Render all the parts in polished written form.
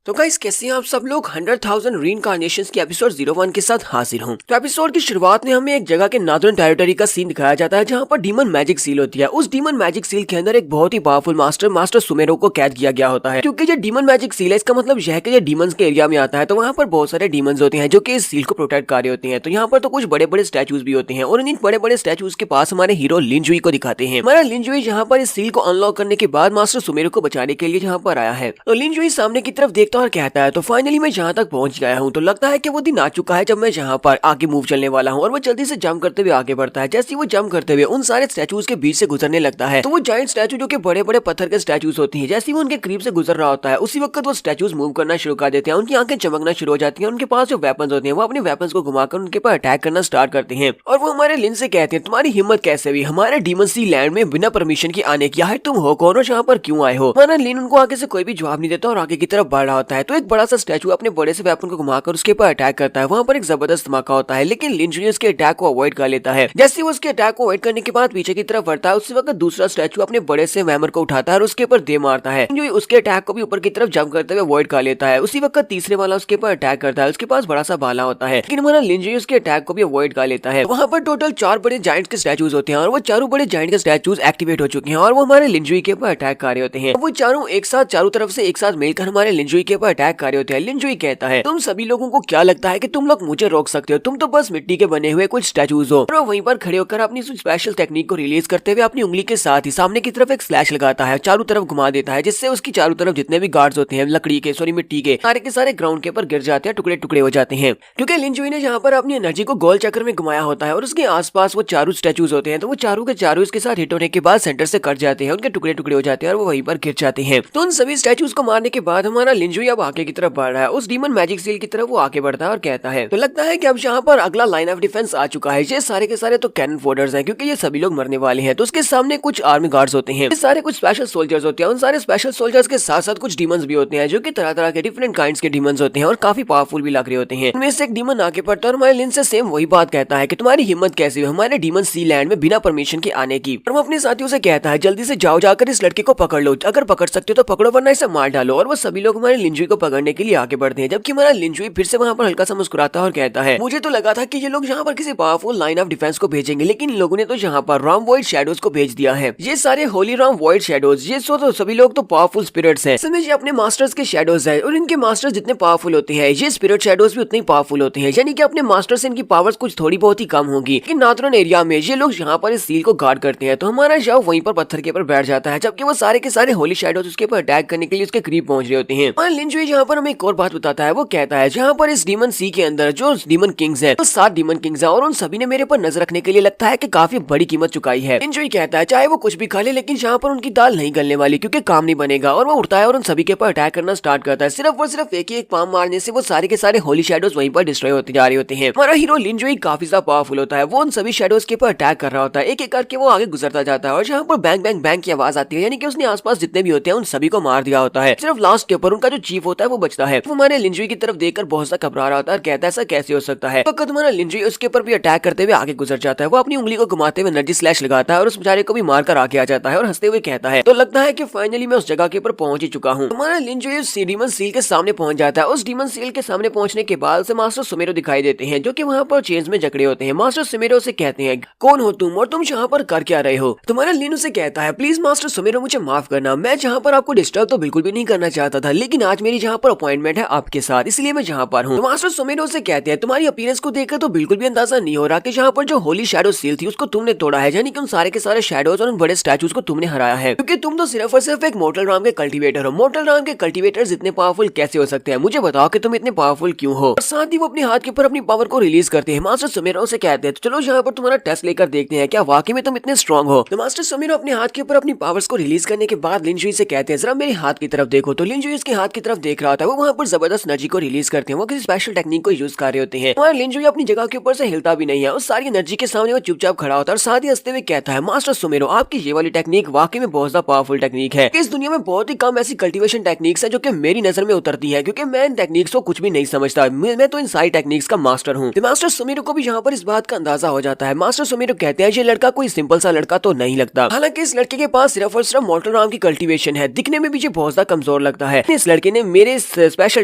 तो गाइस कैसे हैं आप सब लोग 100,000 रीइंकार्नेशंस के एपिसोड 01 के साथ हाजिर हूं। तो एपिसोड की शुरुआत में हमें एक जगह के नॉर्दर्न टेरिटरी का सीन दिखाया जाता है जहां पर डीमन मैजिक सील होती है। उस डीमन मैजिक सील के अंदर एक बहुत ही पावरफुल मास्टर सुमेरो को कैद किया गया होता है। क्योंकि जो डीमन मैजिक सील है इसका मतलब यह है कि ये डीमंस के एरिया में आता है, तो वहाँ पर बहुत सारे डीमंस होते हैं जो कि इस सील को प्रोटेक्ट कर रहे होते हैं। तो यहाँ पर तो कुछ बड़े बड़े स्टैचूज भी होते हैं और इन बड़े बड़े स्टैचूज के पास हमारे हीरो लिनजुई को दिखाते हैं। हमारा लिनजुई यहाँ पर इस सील को अनलॉक करने के बाद मास्टर सुमेरो को बचाने के लिए यहाँ पर आया है। तो लिनजुई सामने की तरफ देखता और कहता है तो फाइनली मैं जहाँ तक पहुंच गया हूँ। तो लगता है कि वो दिन आ चुका है जब मैं यहाँ पर आगे मूव चलने वाला हूँ। और वो जल्दी से जंप करते हुए आगे बढ़ता है। जैसे वो जंप करते हुए उन सारे स्टैचूज के बीच से गुजरने लगता है तो वो जायंट स्टैचू जो कि बड़े बड़े पत्थर के स्टैचूज होती हैं, जैसे वो उनके करीब से गुजर रहा होता है उसी वक्त वो स्टैचूज मूव करना शुरू कर देते हैं। उनकी आंखें चमकना शुरू हो जाती हैं। उनके पास जो वेपन्स होते हैं वो अपने वेपन्स को घुमाकर उनके पर अटैक करना स्टार्ट करते हैं। और वो हमारे लिन से कहते हैं तुम्हारी हिम्मत कैसे हुई हमारे डीमन सी लैंड में बिना परमिशन के आने की? है तुम हो कौन और यहाँ पर क्यों आए हो? हमारा लिन उनको आगे से कोई भी जवाब नहीं देता और आगे की तरफ बढ़ रहा होता है। तो एक बड़ा सा स्टैचू अपने बड़े से वेपन को घुमाकर उसके ऊपर अटैक करता है। वहाँ पर एक जबरदस्त धमाका होता है लेकिन लिनजुई उसके अटैक को अवॉइड कर लेता है। जैसे वो उसके अटैक को अवॉइड करने के बाद पीछे की तरफ बढ़ता है उसी वक्त दूसरा स्टैचू अपने बड़े से हैमर को उठाता है और उसके ऊपर दे मारता है। लिनजुई उसके अटैक को भी ऊपर की तरफ जंप करते हुए अवॉइड कर लेता है। उसी वक्त तीसरे वाला उसके ऊपर अटैक करता है। उसके पास बड़ा सा भाला होता है लेकिन हमारा लिनजुई उसके अटैक को भी अवॉइड कर लेता है। वहाँ पर टोटल 4 बड़े जायंट्स के स्टैचूज होते हैं और वो चारों बड़े जायंट के स्टैचूज एक्टिवेट हो चुके हैं और वो हमारे लिनजुई के ऊपर अटैक कर रहे होते हैं। वो चारों एक साथ चारों तरफ से एक साथ मिलकर हमारे लिनजुई के ऊपर अटैक कर रहे होते हैं। लिनजुई कहता है तुम सभी लोगों को क्या लगता है कि तुम लोग मुझे रोक सकते हो? तुम तो बस मिट्टी के बने हुए कुछ स्टैचूज हो। और वहीं पर खड़े होकर अपनी स्पेशल टेक्निक को रिलीज करते हुए अपनी उंगली के साथ ही सामने की तरफ एक स्लैश लगाता है, चारों तरफ घुमा देता है जिससे उसकी चारों तरफ जितने भी गार्ड्स होते हैं लकड़ी के मिट्टी के सारे ग्राउंड के ऊपर गिर जाते हैं, टुकड़े टुकड़े हो जाते हैं। क्योंकि लिनजुई ने यहाँ पर अपनी एनर्जी को गोल चक्कर में घुमाया होता है और उसके आसपास वो चारों स्टैचूज होते हैं। तो वो चारों के चारों इसके साथ हिट होने के बाद सेंटर से कट जाते हैं, उनके टुकड़े टुकड़े हो जाते हैं और वो वहीं पर गिर जाते हैं। तो उन सभी स्टैचूज को मारने के बाद हमारा लिनजुई अब आगे की तरफ बढ़ रहा है। उस डीमन मैजिक सील की तरफ वो आगे बढ़ता है और कहता है तो लगता है कि अब यहाँ पर अगला लाइन ऑफ डिफेंस आ चुका है। ये सारे के सारे तो कैनन फोडर्स हैं क्योंकि ये सभी लोग मरने वाले हैं। तो उसके सामने कुछ आर्मी गार्ड्स होते हैं, ये सारे कुछ स्पेशल सोल्जर्स होते हैं। उन सारे स्पेशल सोल्जर्स के साथ साथ कुछ डीमंस भी होते हैं जो कि तरह तरह के डिफरेंट काइंड्स के डीमंस होते हैं और काफी पावरफुल भी लग रहे होते हैं। उनमें से एक डीमन आगे बढ़ता है और हमारे लिन से सेम वही बात कहता है कि तुम्हारी हिम्मत कैसे हुई हमारे डीमन सी लैंड में बिना परमिशन के आने की? और वो अपने साथियों से कहता है जल्दी से जाओ, जाकर इस लड़के को पकड़ लो, अगर पकड़ सकते हो तो पकड़ो वरना इसे मार डालो। और वो सभी लोग हमारे लिनजुई को पकड़ने के लिए आगे बढ़ते हैं जबकि हमारा लिनजुई फिर से वहाँ पर हल्का सा मुस्कुराता है और कहता है मुझे तो लगा था कि ये लोग यहाँ पर किसी पावरफुल लाइन ऑफ डिफेंस को भेजेंगे लेकिन इन लोगों ने तो यहाँ पर रॉम वॉइड शैडोज को भेज दिया है। ये सारे होली रॉम वॉइड शैडोज ये तो सभी लोग तो पावरफुल स्पिरिट्स हैं। समझ ये अपने मास्टर्स के शैडोज हैं और इनके मास्टर्स जितने पावरफुल होते हैं ये स्पिरिट शैडोज भी उतने पावरफुल होते हैं। यानी कि अपने मास्टर से इनकी पावर्स कुछ थोड़ी बहुत ही कम होगी। लेकिन नॉर्दर्न एरिया में ये लोग यहाँ पर इस सील को गार्ड करते हैं। तो हमारा जाओ वहीं पर पत्थर के ऊपर बैठ जाता है जबकि वो सारे के सारे होली शैडोज उसके ऊपर अटैक करने के लिए उसके करीब पहुंच रहे होते हैं। और लिनजुई यहाँ पर हमें एक और बात बताता है। वो कहता है जहाँ पर इस डीमन सी के अंदर जो डीमन किंग्स है तो 7 डीमन किंग्स है और उन सभी ने मेरे पर नजर रखने के लिए लगता है कि काफी बड़ी कीमत चुकाई है। लिनजुई कहता है चाहे वो कुछ भी खा ले लेकिन यहाँ पर उनकी दाल नहीं गलने वाली क्योंकि काम नहीं बनेगा। और वो उठता है और उन सभी के ऊपर अटैक करना स्टार्ट करता है। सिर्फ और सिर्फ एक ही एक पाम मारने से वो सारे के सारे होली शैडोज वहीं पर डिस्ट्रॉय होते जा रहे होते हैं। हमारा हीरो लिनजुई काफी ज्यादा पावरफुल होता है। वो उन सभी शैडोज के ऊपर अटैक कर रहा होता है, एक एक करके वो आगे गुजरता जाता है और यहाँ पर बैंग बैंग बैंग की आवाज आती है। यानी कि उसने आसपास जितने भी होते हैं उन सभी को मार दिया होता है। सिर्फ लास्ट के ऊपर उनका जो चीफ होता है वो बचता है। वो हमारे लिनजुई की तरफ देखकर बहुत सा घबरा रहा होता है और कहता है ऐसा कैसे हो सकता है। तो हमारा लिनजुई उसके ऊपर भी अटैक करते हुए आगे गुजर जाता है। वो अपनी उंगली को घुमाते हुए एनर्जी स्लैश लगाता है और उस बेचारे को भी मारकर आगे आ जाता है और हंसते हुए कहता है तो लगता है कि फाइनली मैं उस जगह के ऊपर पहुंच ही चुका हूँ। हमारा लिनजुई उस डीमन सील के सामने पहुंच जाता है। उस डीमन सील के सामने पहुंचने के बाद उसे मास्टर सुमेरो दिखाई देते हैं जो कि वहाँ पर चेंज में जकड़े होते हैं। मास्टर सुमेरो से कहते हैं कौन हो तुम और तुम यहाँ पर कर क्या रहे हो? तुम्हारा लिन उसे कहता है प्लीज मास्टर सुमेरो मुझे माफ करना, मैं जहाँ पर आपको डिस्टर्ब तो बिल्कुल भी नहीं करना चाहता था लेकिन आज मेरी जहाँ पर अपॉइंटमेंट है आपके साथ इसलिए मैं जहाँ पर हूँ। तो मास्टर सुमेरो से कहते हैं तुम्हारी अपीयरेंस को देखकर तो बिल्कुल भी अंदाजा नहीं हो रहा कि यहाँ पर जो होली शैडो सील थी उसको तुमने तोड़ा है। यानी कि उन सारे के सारे शैडोज और उन बड़े स्टैचूज को तुमने हराया है क्योंकि तुम तो सिर्फ और सिर्फ एक मोर्टल राम के कल्टीवेटर हो। मोर्टल राम के कल्टीवेटर्स इतने पावरफुल कैसे हो सकते हैं? मुझे बताओ कि तुम इतने पावरफुल क्यों हो? और साथ ही वो अपने हाथ के ऊपर अपनी पावर को रिलीज करते हैं। मास्टर सुमेरो से कहते हैं तो चलो यहाँ पर तुम्हारा टेस्ट लेकर देखते हैं क्या वाकई में तुम इतने स्ट्रॉन्ग हो। तो मास्टर सुमेरो अपने हाथ के ऊपर अपनी पावर्स को रिलीज करने के बाद लिनजुई से कहते हैं जरा मेरे हाथ की तरफ देखो। तो लिनजुई उसके हाथ की तरफ देख रहा था। वो वहाँ पर जबरदस्त एनर्जी को रिलीज करते हैं। वो किसी स्पेशल टेक्निक को यूज कर रहे होते हैं। वहाँ लिनजुई अपनी जगह के ऊपर से हिलता भी नहीं है। उस सारी एनर्जी के सामने वो चुपचाप खड़ा होता है और साथ ही हंसते हुए कहता है मास्टर सुमेरो आपकी ये वाली टेक्निक वाकई में बहुत ज्यादा पावरफुल टेक्निक है। इस दुनिया में बहुत ही कम ऐसी कल्टीवेशन टेक्निक्स है जो कि मेरी नजर में उतरती है क्योंकि मैं इन टेक्निक्स को कुछ भी नहीं समझता। मैं तो इन सारी टेक्निक्स का मास्टर हूँ। मास्टर सुमेरो को भी यहाँ पर इस बात का अंदाजा हो जाता है। मास्टर सुमेरो कहते हैं ये लड़का कोई सिंपल सा लड़का तो नहीं लगता। हालांकि इस लड़के के पास सिर्फ और सिर्फ मोर्टल राम की कल्टीवेशन है, दिखने में भी ये बहुत ज्यादा कमजोर लगता है। इस लड़के ने मेरे स्पेशल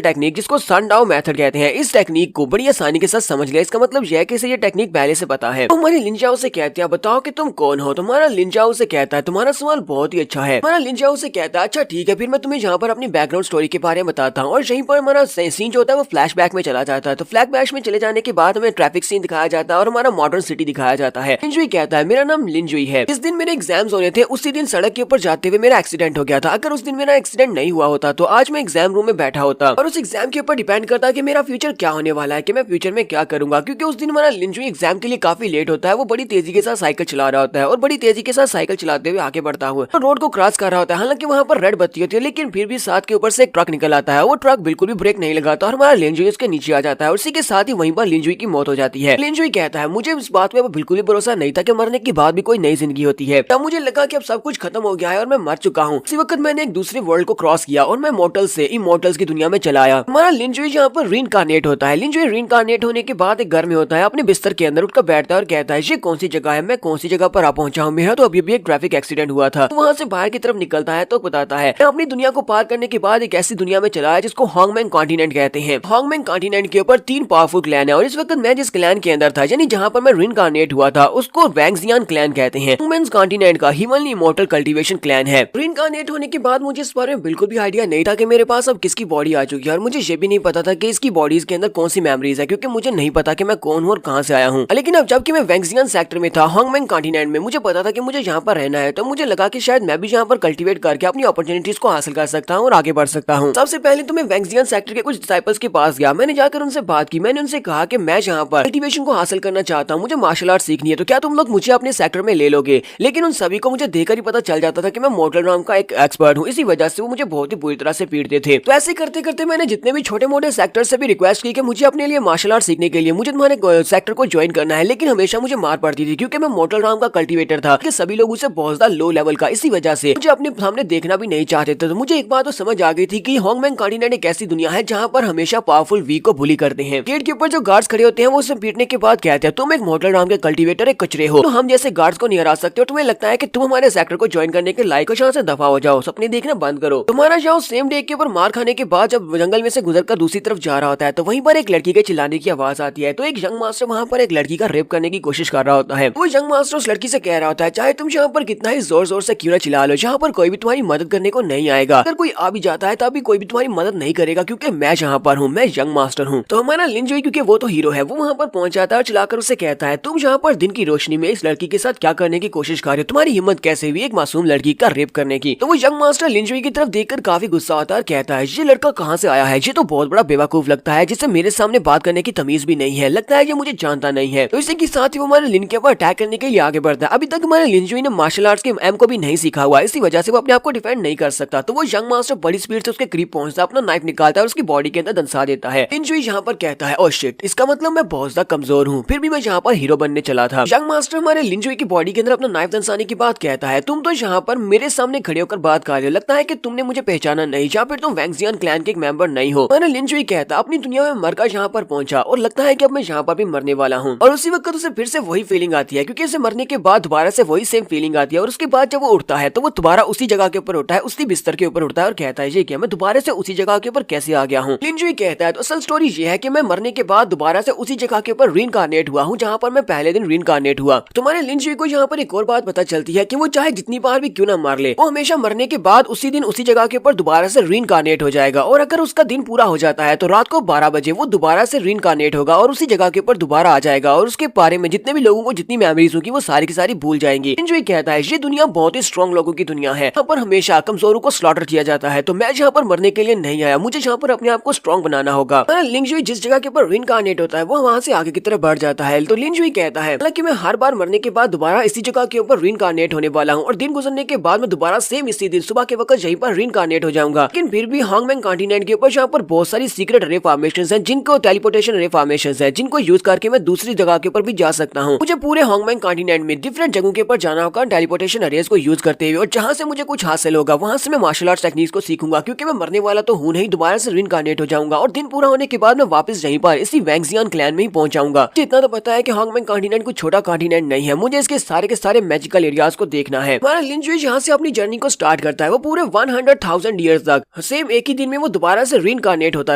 टेक्निक जिसको सनडाउन मेथड कहते हैं, इस टेक्निक को बड़ी आसानी के साथ समझ लिया। इसका मतलब यह है कि इसे ये टेक्निक पहले से पता है। तो हमारे लिंजाओ से कहते हैं बताओ कि तुम कौन हो। तुम्हारा लिंजाओ से कहता है तुम्हारा सवाल बहुत ही अच्छा है। हमारा लिंजाओ से कहता है अच्छा ठीक है, फिर मैं तुम्हें यहाँ पर अपनी बैकग्राउंड स्टोरी के बारे में बताता हूँ। और यहीं पर हमारा सीन जो होता है वो फ्लैशबैक में चला जाता है। तो फ्लैशबैक में चले जाने के बाद हमें ट्रैफिक सीन दिखाया जाता है और हमारा मॉडर्न सिटी दिखाया जाता है। लिंजुई कहता है मेरा नाम लिंजुई है। इस दिन मेरे एग्जाम्स होने थे, उसी दिन सड़क के ऊपर जाते हुए मेरा एक्सीडेंट हो गया था। अगर उस दिन मेरा एक्सीडेंट नहीं हुआ होता तो आज मैं एग्जाम रूम में बैठा होता। और उस एग्जाम के ऊपर डिपेंड करता है कि मेरा फ्यूचर क्या होने वाला है, कि मैं फ्यूचर में क्या करूंगा। क्योंकि उस दिन हमारा लिंजुई एग्जाम के लिए काफी लेट होता है। वो बड़ी तेजी के साथ साइकिल चला रहा होता है और बड़ी तेजी के साथ साइकिल चलाते हुए आगे बढ़ता हुआ तो रोड को क्रॉस कर रहा होता है। हालांकि वहाँ पर रेड बत्ती होती है, लेकिन फिर भी साथ के ऊपर से एक ट्रक निकल आता है। वो ट्रक बिल्कुल भी ब्रेक नहीं लगाता और हमारा लिंजुई उसके नीचे आ जाता है। उसी के साथ ही वहीं पर लिंजुई की मौत हो जाती है। लिंजुई कहता है मुझे इस बात में बिल्कुल भी भरोसा नहीं था कि मरने के बाद भी कोई नई जिंदगी होती है। तब मुझे लगा कि अब सब कुछ खत्म हो गया है और मैं मर चुका हूँ। उसी वक्त मैंने एक दूसरे वर्ल्ड को क्रॉस किया और मैं मॉर्टल से इमॉर्टल्स की दुनिया में चला आया। हमारा लिंजुई यहाँ पर रीइंकार्नेट होता है। लिंजुई रीइंकार्नेट होने के बाद एक घर में होता है, अपने बिस्तर के अंदर उठकर बैठता है और कहता है ये कौन सी जगह है, मैं कौन सी जगह पर आ पहुंचा हूँ। मेरा तो अभी भी एक ट्रैफिक एक्सीडेंट हुआ था। वहाँ से बाहर की तरफ निकलता है तो बताता है मैं अपनी दुनिया को पार करने के बाद एक ऐसी दुनिया में चला है जिसको हॉन्गमैंग कॉन्टिनेंट कहते हैं। हॉन्गमैंग कॉन्टिनेंट के ऊपर 3 पावरफुल क्लैन है और इस वक्त मैं जिस क्लैन के अंदर था, यानी जहाँ पर मैं रीइंकार्नेट हुआ था, उसको वैंगजियान क्लैन कहते हैं। हॉन्गमैंग कॉन्टिनेंट का हिमनली इमॉर्टल कल्टीवेशन क्लैन है। रीइंकार्नेट होने के बाद मुझे इस बारे में बिल्कुल भी आइडिया नहीं था कि मेरे पास अब किसकी बॉडी आ चुकी है। और मुझे ये भी नहीं पता था कि इसकी बॉडीज के अंदर कौन सी मेमोरीज है, क्योंकि मुझे नहीं पता कि मैं कौन हूँ और कहाँ से आया हूँ। लेकिन अब जबकि मैं वैंगजियान सेक्टर में था, हॉन्गमैंग कॉन्टिनेंट में, मुझे पता था कि मुझे यहाँ पर रहना है। तो मुझे लगा कि शायद मैं भी यहाँ पर कल्टीवेट करके अपनी अपॉर्चुनिटीज को हासिल कर सकता हूँ और आगे बढ़ सकता हूँ। सबसे पहले तो मैं वैंगजियान सेक्टर के कुछ डिसाइपल्स के पास गया। मैंने जाकर उनसे बात की। मैंने उनसे कहा कि मैं यहाँ पर कल्टीवेशन को हासिल करना चाहता हूँ, मुझे मार्शल आर्ट सीखनी है, तो क्या तुम लोग मुझे अपने सेक्टर में ले लोगे। लेकिन उन सभी को मुझे देखकर ही पता चल जाता था कि मैं मॉर्टल राउंड का एक एक्सपर्ट हूँ। इसी वजह से वो मुझे बहुत ही बुरी तरह से पीटते थे। तो ऐसे करते करते मैंने जितने भी छोटे मोटे सेक्टर से भी रिक्वेस्ट की कि मुझे अपने लिए मार्शल आर्ट सीखने के लिए मुझे तुम्हारे सेक्टर को ज्वाइन करना है, लेकिन हमेशा मुझे मार पड़ती थी क्योंकि मैं मॉर्टल राउंड का कल्टीवेटर था कि सभी लोग उसे बहुत ज्यादा लो लेवल का। इसी वजह से मुझे अपने सामने देखना भी नहीं चाहते थे। तो मुझे एक बात तो समझ आ गई थी कि हॉन्गमैंग कॉन्टिनेंट एक ऐसी दुनिया है जहाँ पर हमेशा पावरफुल वीक को बुली करते हैं। गेट के ऊपर जो गार्ड्स खड़े होते हैं वो उसे पीटने के बाद कहते हैं तुम एक मॉर्टल राउंड के कल्टीवेटर एक कचरे हो, तो हम जैसे गार्ड्स को नहीं हरा सकते हो। तुम्हें लगता है कि तुम हमारे सेक्टर को ज्वाइन करने के लायक हो, यहाँ से दफा हो जाओ, सपने देखना बंद करो। तुम्हारा जाओ सेम डे के ऊपर मार खाने के बाद जब जंगल में से गुजरकर दूसरी तरफ जा रहा होता है तो वहीं पर एक लड़की के चिल्लाने की आवाज आती है। तो एक यंग मास्टर वहाँ पर एक लड़की का रेप करने की कोशिश कर रहा होता है। वो यंग मास्टर उस लड़की से कह रहा होता है चाहे तुम यहाँ पर कितना ही जोर जोर से क्यों न चिल्ला लो, यहाँ पर कोई भी तुम्हारी मदद करने को नहीं आएगा। अगर कोई आ भी जाता है तब भी कोई भी तुम्हारी मदद नहीं करेगा क्योंकि मैं यहाँ पर हूँ, मैं यंग मास्टर हूँ। तो हमारा लिंजुई, क्योंकि वो तो हीरो है, वो वहाँ पर पहुंच जाता है और चिल्लाकर उसे कहता है तुम यहाँ पर दिन की रोशनी में इस लड़की के साथ क्या करने की कोशिश कर रहे हो, तुम्हारी हिम्मत कैसे हुई एक मासूम लड़की का रेप करने की। तो वो यंग मास्टर लिंजुई की तरफ देखकर काफी गुस्सा आता है और कहता है ये लड़का कहाँ से आया है, ये तो बहुत बड़ा बेवकूफ लगता है, जिसे मेरे सामने बात करने की तमीज भी नहीं है, लगता है ये मुझे जानता नहीं है। तो इसी के साथ ही वो हमारे लिन के ऊपर अटैक करने के लिए आगे बढ़ता है। अभी तक हमारे लिंजुई ने मार्शल आर्ट्स के एम को भी नहीं सीखा हुआ, इसी वजह से वो अपने आप को डिफेंड नहीं कर सकता। तो वो यंग मास्टर बड़ी स्पीड से उसके करीब पहुंचता है, अपना नाइफ निकालता है और उसकी बॉडी के अंदर दंसा देता है। लिंजुई यहाँ पर कहता है ओह शिट, इसका मतलब मैं बहुत ज्यादा कमजोर हूँ, फिर भी मैं यहाँ पर हीरो बनने चला था। यंग मास्टर हमारे लिंजुई की बॉडी के अंदर अपना नाइफ दंसाने की बात कहता है तुम तो यहाँ पर मेरे सामने खड़े होकर बात कर रहे हो, लगता है कि तुमने मुझे पहचाना नहीं, या फिर तुम वैंगजियान क्लैन के एक मेंबर नहीं हो। मैंने लिंजुई कहता अपनी दुनिया में मरकर यहाँ पर पहुंचा और लगता है कि अब मैं यहाँ पर भी मरने वाला हूँ। और उसी वक्त उसे फिर से वही फीलिंग आती है, क्योंकि उसे मरने के बाद दोबारा से वही सेम फीलिंग आती है। और उसके बाद जब वो उठता है तो वो दोबारा उसी जगह के ऊपर उठता है, उसी बिस्तर के ऊपर उठता है और कहता है ये क्या, मैं दोबारा से उसी जगह के ऊपर कैसे आ गया हूँ। लिंजुई कहता है तो असल स्टोरी ये है कि मैं मरने के बाद दोबारा से उसी जगह के ऊपर रीइंकार्नेट हुआ हूँ जहाँ पर मैं पहले दिन रीइंकार्नेट हुआ। तुम्हारे लिंजुई को यहाँ पर एक और बात पता चलती है कि वो चाहे जितनी बार भी क्यों ना मार ले, वो हमेशा मरने के बाद उसी दिन उसी जगह के ऊपर दोबारा से रीइंकार्नेट हो जाएगा। और अगर उसका दिन पूरा हो जाता है तो रात को 12 बजे वो दोबारा से रीइंकार्नेट होगा और उसी जगह के ऊपर दोबारा आ जाएगा और उसके बारे में जितने भी लोगों को जितनी मेमोरीज होगी वो सारी की सारी भूल जाएंगे। लिंजुई कहता है ये दुनिया बहुत ही स्ट्रॉन्ग लोगों की दुनिया है, यहाँ पर हमेशा कमजोरों को स्लॉटर किया जाता है, तो मैं यहाँ पर मरने के लिए नहीं आया, मुझे यहाँ पर अपने आप को स्ट्रॉन्ग बनाना होगा। लिंजुई जिस जगह के ऊपर रीइंकार्नेट होता है वो वहाँ से आगे की तरफ बढ़ जाता है। तो लिंजुई कहता है हालांकि मैं हर बार मरने के बाद दोबारा इसी जगह के ऊपर रीइंकार्नेट होने वाला हूँ और दिन गुजरने के बाद मैं दोबारा सेम इसी दिन सुबह के वक्त यहीं पर रीइंकार्नेट हो जाऊंगा। लेकिन फिर भी हॉन्गमैंग कॉन्टिनेंट के ऊपर यहाँ पर बहुत सारी सीक्रेट रे फॉर्मेशंस हैं, जिनको टेलीपोर्टेशन रे फॉर्मेशंस हैं, जिनको यूज करके मैं दूसरी जगह के ऊपर भी जा सकता हूँ। मुझे पूरे हॉन्गमैंग कॉन्टिनेंट में डिफरेंट जगहों के ऊपर जाना होगा टेलीपोर्टेशन रेस को यूज करते हुए, और जहाँ से मुझे कुछ हासिल होगा वहाँ से मैं मार्शल आर्ट्स टेक्निक्स को सीखूंगा, क्योंकि मैं मरने वाला तो हूँ नहीं, दोबारा से रीइंकार्नेट हो जाऊंगा और दिन पूरा होने के बाद मैं वापस यहीं पर इसी वैंगजियान क्लैन में ही पहुंच जाऊंगा। इतना तो पता है कि हॉन्गमैंग कॉन्टिनेंट कोई छोटा कॉन्टिनेंट नहीं है, मुझे इसके सारे के सारे मैजिकल एरियाज को देखना है। हमारा लिंजुई यहाँ से अपनी जर्नी को स्टार्ट करता है। वो पूरे 100,000 ईयर्स तक सेम सेम एक ही दिन में वो दोबारा से रीइंकार्नेट होता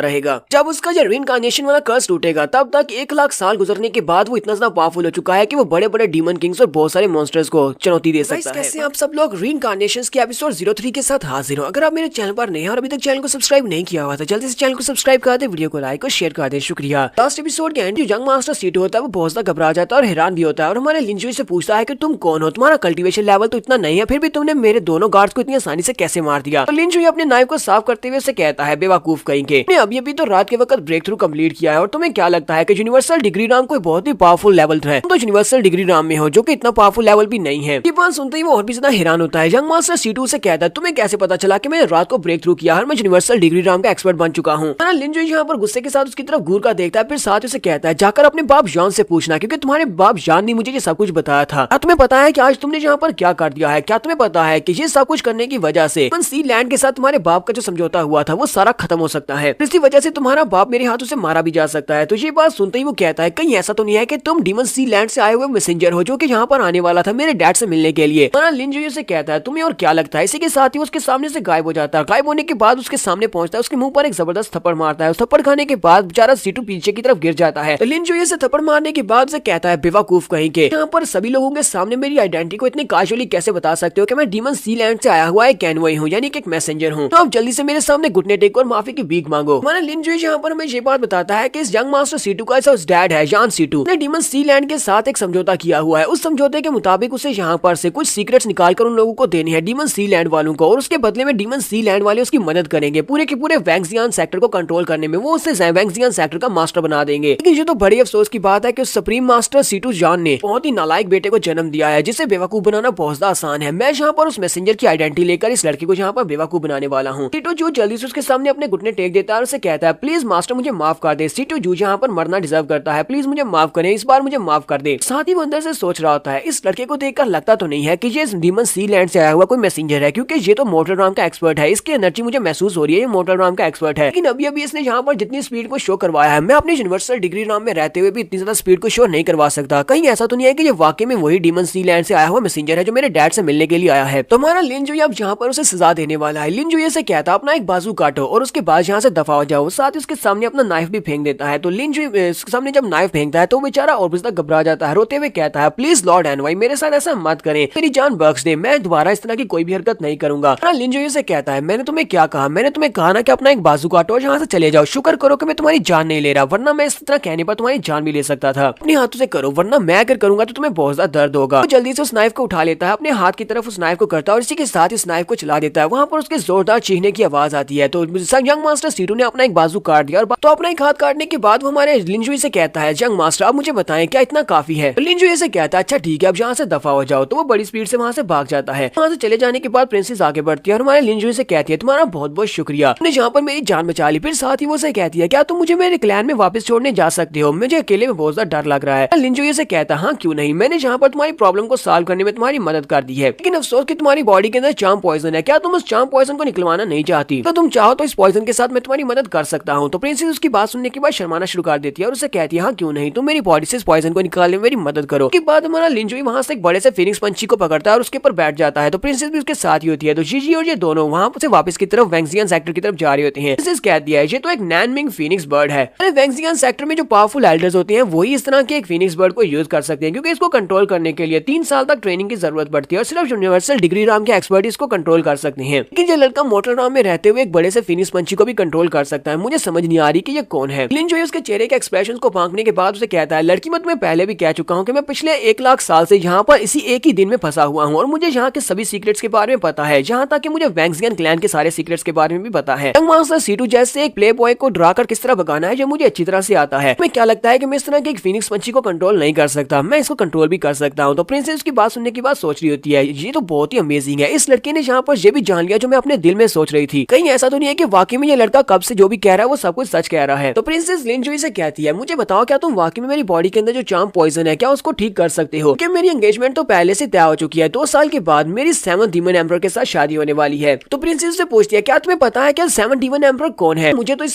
रहेगा। जब उसका जो रीइंकार्नेशन वाला कर्स टूटेगा तब तक 1 लाख साल गुजरने के बाद वो इतना ज्यादा पावरफुल हो चुका है कि वो बड़े बड़े डीमन किंग्स और बहुत सारे मॉन्स्टर्स को चुनौती दे सकता है। कैसे आप सब लोग रीइंकार्नेशंस के एपिसोड 03 के साथ हाजिर हो। अगर आप मेरे चैनल पर नए हैं और अभी तक चैनल को सब्सक्राइब नहीं किया हुआ तो जल्दी से चैनल को सब्सक्राइब कर दे, वीडियो को लाइक और शेयर कर दे, शुक्रिया। लास्ट एपिसोड के एंड जो यंग मास्टर सीटू होता है वो बहुत ज्यादा घबरा जाता है और हैरान भी होता है और हमारे लिंजुई से पूछता है कि तुम कौन हो, तुम्हारा कल्टीवेशन लेवल तो इतना नहीं है, फिर भी तुमने मेरे दोनों गार्ड्स को इतनी आसानी से कैसे मार दिया। तो लिंजुई अपने नाइफ को साफ करते हुए उसे कहता है, बेवकूफ कहेंगे, अभी अभी तो रात के वक्त ब्रेक थ्रू कंप्लीट किया है और तुम्हें क्या लगता है कि यूनिवर्सल डिग्री राम कोई बहुत ही पावरफुल लेवल है। तुम तो यूनिवर्सल डिग्री राम में हो जो कि इतना पावरफुल लेवल भी नहीं है। ये बात सुनते ही वो और भी ज्यादा हैरान होता है। यंग मास्टर सीटू से कहता है, तुम्हें कैसे पता चला कि मैंने रात को ब्रेक थ्रू किया और मैं यूनिवर्सल डिग्री राम का एक्सपर्ट बन चुका हूँ। लिंजुई यहाँ पर गुस्से के साथ उसकी तरफ घूर कर देखता है, फिर साथ उसे कहता है, जाकर अपने बाप जॉन से पूछना क्योंकि तुम्हारे बाप जॉन ने मुझे ये सब कुछ बताया था। क्या तुम्हें पता है कि आज तुमने यहाँ पर क्या कर दिया है? क्या तुम्हें पता है कि ये सब कुछ करने की वजह से सी लैंड के साथ तुम्हारे बाप का जो समझौता हुआ था वो सारा खत्म हो सकता है, इसी वजह से तुम्हारा बाप मेरे हाथों से मारा भी जा सकता है। तो ये बात सुनते ही वो कहता है, कहीं ऐसा तो नहीं है कि तुम डीमन सी लैंड से आए हुए मैसेंजर हो जो कि यहाँ पर आने वाला था मेरे डैड से मिलने के लिए। लिंजुई से कहता है, तुम्हें और क्या लगता है? इसी के साथ ही उसके सामने से गायब हो जाता है। गायब होने के बाद उसके सामने पहुंचता है, उसके मुंह पर एक जबरदस्त थप्पड़ मारता है। उस थप्पड़ खाने के बाद बेचारा सीटू पीछे की तरफ गिर जाता है। लिंजुई से थप्पड़ मारने के बाद उसे कहता है, बेवकूफ कहेंगे, यहाँ पर सभी लोगों के सामने मेरी आइडेंटिटी को इतने कैजुअली कैसे बता सकते हो कि मैं डीमन सी लैंड से आया हुआ एक कैनवई हूँ, यानी कि एक मैसेंजर हूँ। तो आप जल्दी से मेरे सामने घुटने टेको और माफी की भीख मांगो। हमारा लिंजुई यहाँ पर हमें ये बात बताता है कि इस यंग मास्टर सीटू का डैड है जान सीटू ने डीमन सी लैंड के साथ एक समझौता किया हुआ है। उस समझौते के मुताबिक उसे यहाँ पर से कुछ सीक्रेट्स निकालकर उन लोगों को देनी है डीमन सी लैंड वालों को, और उसके बदले में डीमन सी लैंड वाले उसकी मदद करेंगे पूरे के पूरे वैंगजियान सेक्टर को कंट्रोल करने में। वो उसे वैंगजियान सेक्टर का मास्टर बना देंगे। लेकिन ये तो बड़ी अफसोस की बात है कि उस सुप्रीम मास्टर सीटू जान ने बहुत ही नालायक बेटे को जन्म दिया है जिसे बेवकूफ बनाना बहुत आसान है। मैं यहाँ पर उस मैसेंजर की आइडेंटिटी लेकर इस लड़के को यहाँ पर बेवकूफ बनाने वाला हूँ। सीटू जू जल्दी से उसके सामने अपने घुटने टेक देता है और उसे कहता है, प्लीज मास्टर मुझे माफ कर दे। सीटू जू यहाँ पर मरना डिजर्व करता है, प्लीज मुझे माफ करें, इस बार मुझे माफ कर दे। साथ ही वो अंदर से सोच रहा होता है, इस लड़के को देखकर लगता तो नहीं है कि ये डीमन सी लैंड से आया हुआ कोई मैसेंजर है, क्योंकि ये तो मोर्टल राम का एक्सपर्ट है। इसकी एनर्जी मुझे महसूस हो रही है, ये मोर्टल राम का एक्सपर्ट है। लेकिन अभी अभी इसने यहाँ पर जितनी स्पीड को शो करवाया है, मैं अपने यूनिवर्सल डिग्री राम में रहते हुए भी इतनी ज्यादा स्पीड को शो नहीं करवा सकता। कहीं ऐसा तो नहीं है कि ये वाकई में वही डीमन सी लैंड से आया हुआ मैसेंजर है जो मेरे डैड से मिलने के लिए आया है। तो हमारा लिंजुई अब यहाँ पर उसे सजा देने वाला है। लिंजुई से कहता है, अपना एक बाजू काटो और उसके बाद यहाँ से दफा हो जाओ। साथ ही उसके सामने अपना नाइफ भी फेंक देता है। तो लिंजुई उसके सामने जब नाइफ फेंकता है तो बेचारा और भी ज्यादा घबरा जाता है, रोते हुए कहता है, प्लीज लॉर्ड एनवाई मेरे साथ ऐसा मत करें, मेरी जान बख्श दे, मैं दोबारा इस तरह की कोई भी हरकत नहीं करूंगा। लिंजुई से कहता है, मैंने तुम्हें क्या कहा? मैंने तुम्हें कहा ना कि अपना एक बाजू काटो और यहाँ से चले जाओ। शुक्र करो कि मैं तुम्हारी जान नहीं ले रहा, वरना मैं इस तरह कहने पर तुम्हारी जान भी ले सकता था। अपने हाथों से करो, वरना मैं अगर करूंगा तो तुम्हें बहुत ज्यादा दर्द होगा। तो जल्दी से उस नाइफ को उठा लेता है, अपने हाथ की तरफ उस नाइफ को करता है और इसी के साथ इस नाइफ को चला देता है। वहाँ पर उसके जोरदार चीखने की आवाज आती है। तो यंग मास्टर सीटू ने अपना एक बाजू काट दिया और तो अपना एक हाथ काटने के बाद वो हमारे लिंजुई से कहता है, यंग मास्टर अब मुझे बताएं क्या इतना काफी है? लिंजुई से कहता है, अच्छा ठीक है अब यहाँ से दफा हो जाओ। तो वो बड़ी स्पीड से वहाँ से भाग जाता है। वहाँ से चले जाने के बाद प्रिंसेस आगे बढ़ती है और हमारे लिंजुई से कहती है, तुम्हारा बहुत बहुत शुक्रिया, तुमने यहाँ पर मेरी जान बचा ली। फिर साथ ही वो से कहती है, क्या तुम मुझे मेरे क्लैन में वापस छोड़ने जा सकते हो? मुझे अकेले में बहुत ज्यादा डर लग रहा है। लिंजुई से कहता है, हाँ क्यों नहीं, मैंने यहाँ पर तुम्हारी प्रॉब्लम को सॉल्व करने में तुम्हारी मदद कर दी है, लेकिन अफसोस कि तुम्हारी बॉडी के अंदर चार्म पॉइजन है। क्या तुम उस चार्म पॉइजन को निकलवाना नहीं चाहती? तो तुम चाहो तो इस पॉइजन के साथ मैं तुम्हारी मदद कर सकता हूँ। तो प्रिंसेस उसकी बात सुनने के बाद शर्माना शुरू कर देती है और उसे कहती है, हाँ क्यों नहीं, तुम मेरी बॉडी से इस पॉइजन को निकालने में मेरी मदद करो। के बाद हमारा लिंजुई वहाँ से एक बड़े से फिनिक्स पंछी को पकड़ता है और उसके ऊपर बैठ जाता है। तो प्रिंसेस भी उसके साथ ही होती है। तो जीजी और ये दोनों वहाँ से वापस की तरफ वैंगजियान सेक्टर की तरफ जा रही होती है। प्रिंसेस कह दिया है, ये तो एक नैनमिंग फिनिक्स बर्ड है। वैंगजियान सेक्टर में जो पावरफुल एल्डर्स होते हैं वही इस तरह के एक फिनिक्स बर्ड को यूज कर सकते हैं, क्योंकि इसको कंट्रोल करने के लिए 3 साल तक ट्रेनिंग की जरूरत पड़ती है और सिर्फ यूनिवर्सल डिग्री राम के एक्सपर्ट इसको कंट्रोल कर सकते हैं। लेकिन ये लड़का मोर्टल राम में रहते हुए एक बड़े से फिनिक्स पंछी को भी कंट्रोल कर सकता है। मुझे समझ नहीं आ रही कि ये कौन है। लिंजुई उसके चेहरे के एक्सप्रेशंस को फांकने के बाद उसे कहता है, लड़की मैं तुम्हें पहले भी कह चुका हूँ कि मैं पिछले 1 लाख साल से यहाँ पर इसी एक ही दिन में फंसा हुआ हूँ और मुझे यहाँ के सभी सीक्रेट्स के बारे में पता है, यहाँ तक कि मुझे वैंगजियन क्लैन के सारे सीक्रेट्स के बारे में भी पता है। यंग मास्टर सीटू जैसे एक प्ले बॉय को डराकर किस तरह भगाना है ये मुझे अच्छी तरह से आता है। मैं क्या लगता है कि मैं इस तरह के एक फिनिक्स पंछी को कंट्रोल नहीं कर सकता, मैं इसको कंट्रोल भी कर सकता हूँ। तो प्रिंसेस की बात सुनने के बाद सोच रही होती है, ये तो बहुत ही अमेजिंग है, इस लड़के ने यहाँ पर ये भी जान लिया जो मैं अपने दिल में सोच रही थी। कहीं ऐसा तो नहीं है कि वाकई में ये लड़का कब से जो भी कह रहा है वो सब कुछ सच कह रहा है। तो प्रिंसेस लिंजुई से कहती है, मुझे बताओ क्या तुम वाकई में मेरी बॉडी के अंदर जो चार्म पॉइजन है क्या उसको ठीक कर सकते हो? कि मेरी एंगेजमेंट तो पहले से तय हो चुकी है, 2 साल के बाद मेरी 7 डीमन एम्परर के साथ शादी होने वाली है। तो प्रिंसेस से पूछती है, क्या तुम्हें पता है क्या 7 डीमन एम्परर कौन है? मुझे तो इस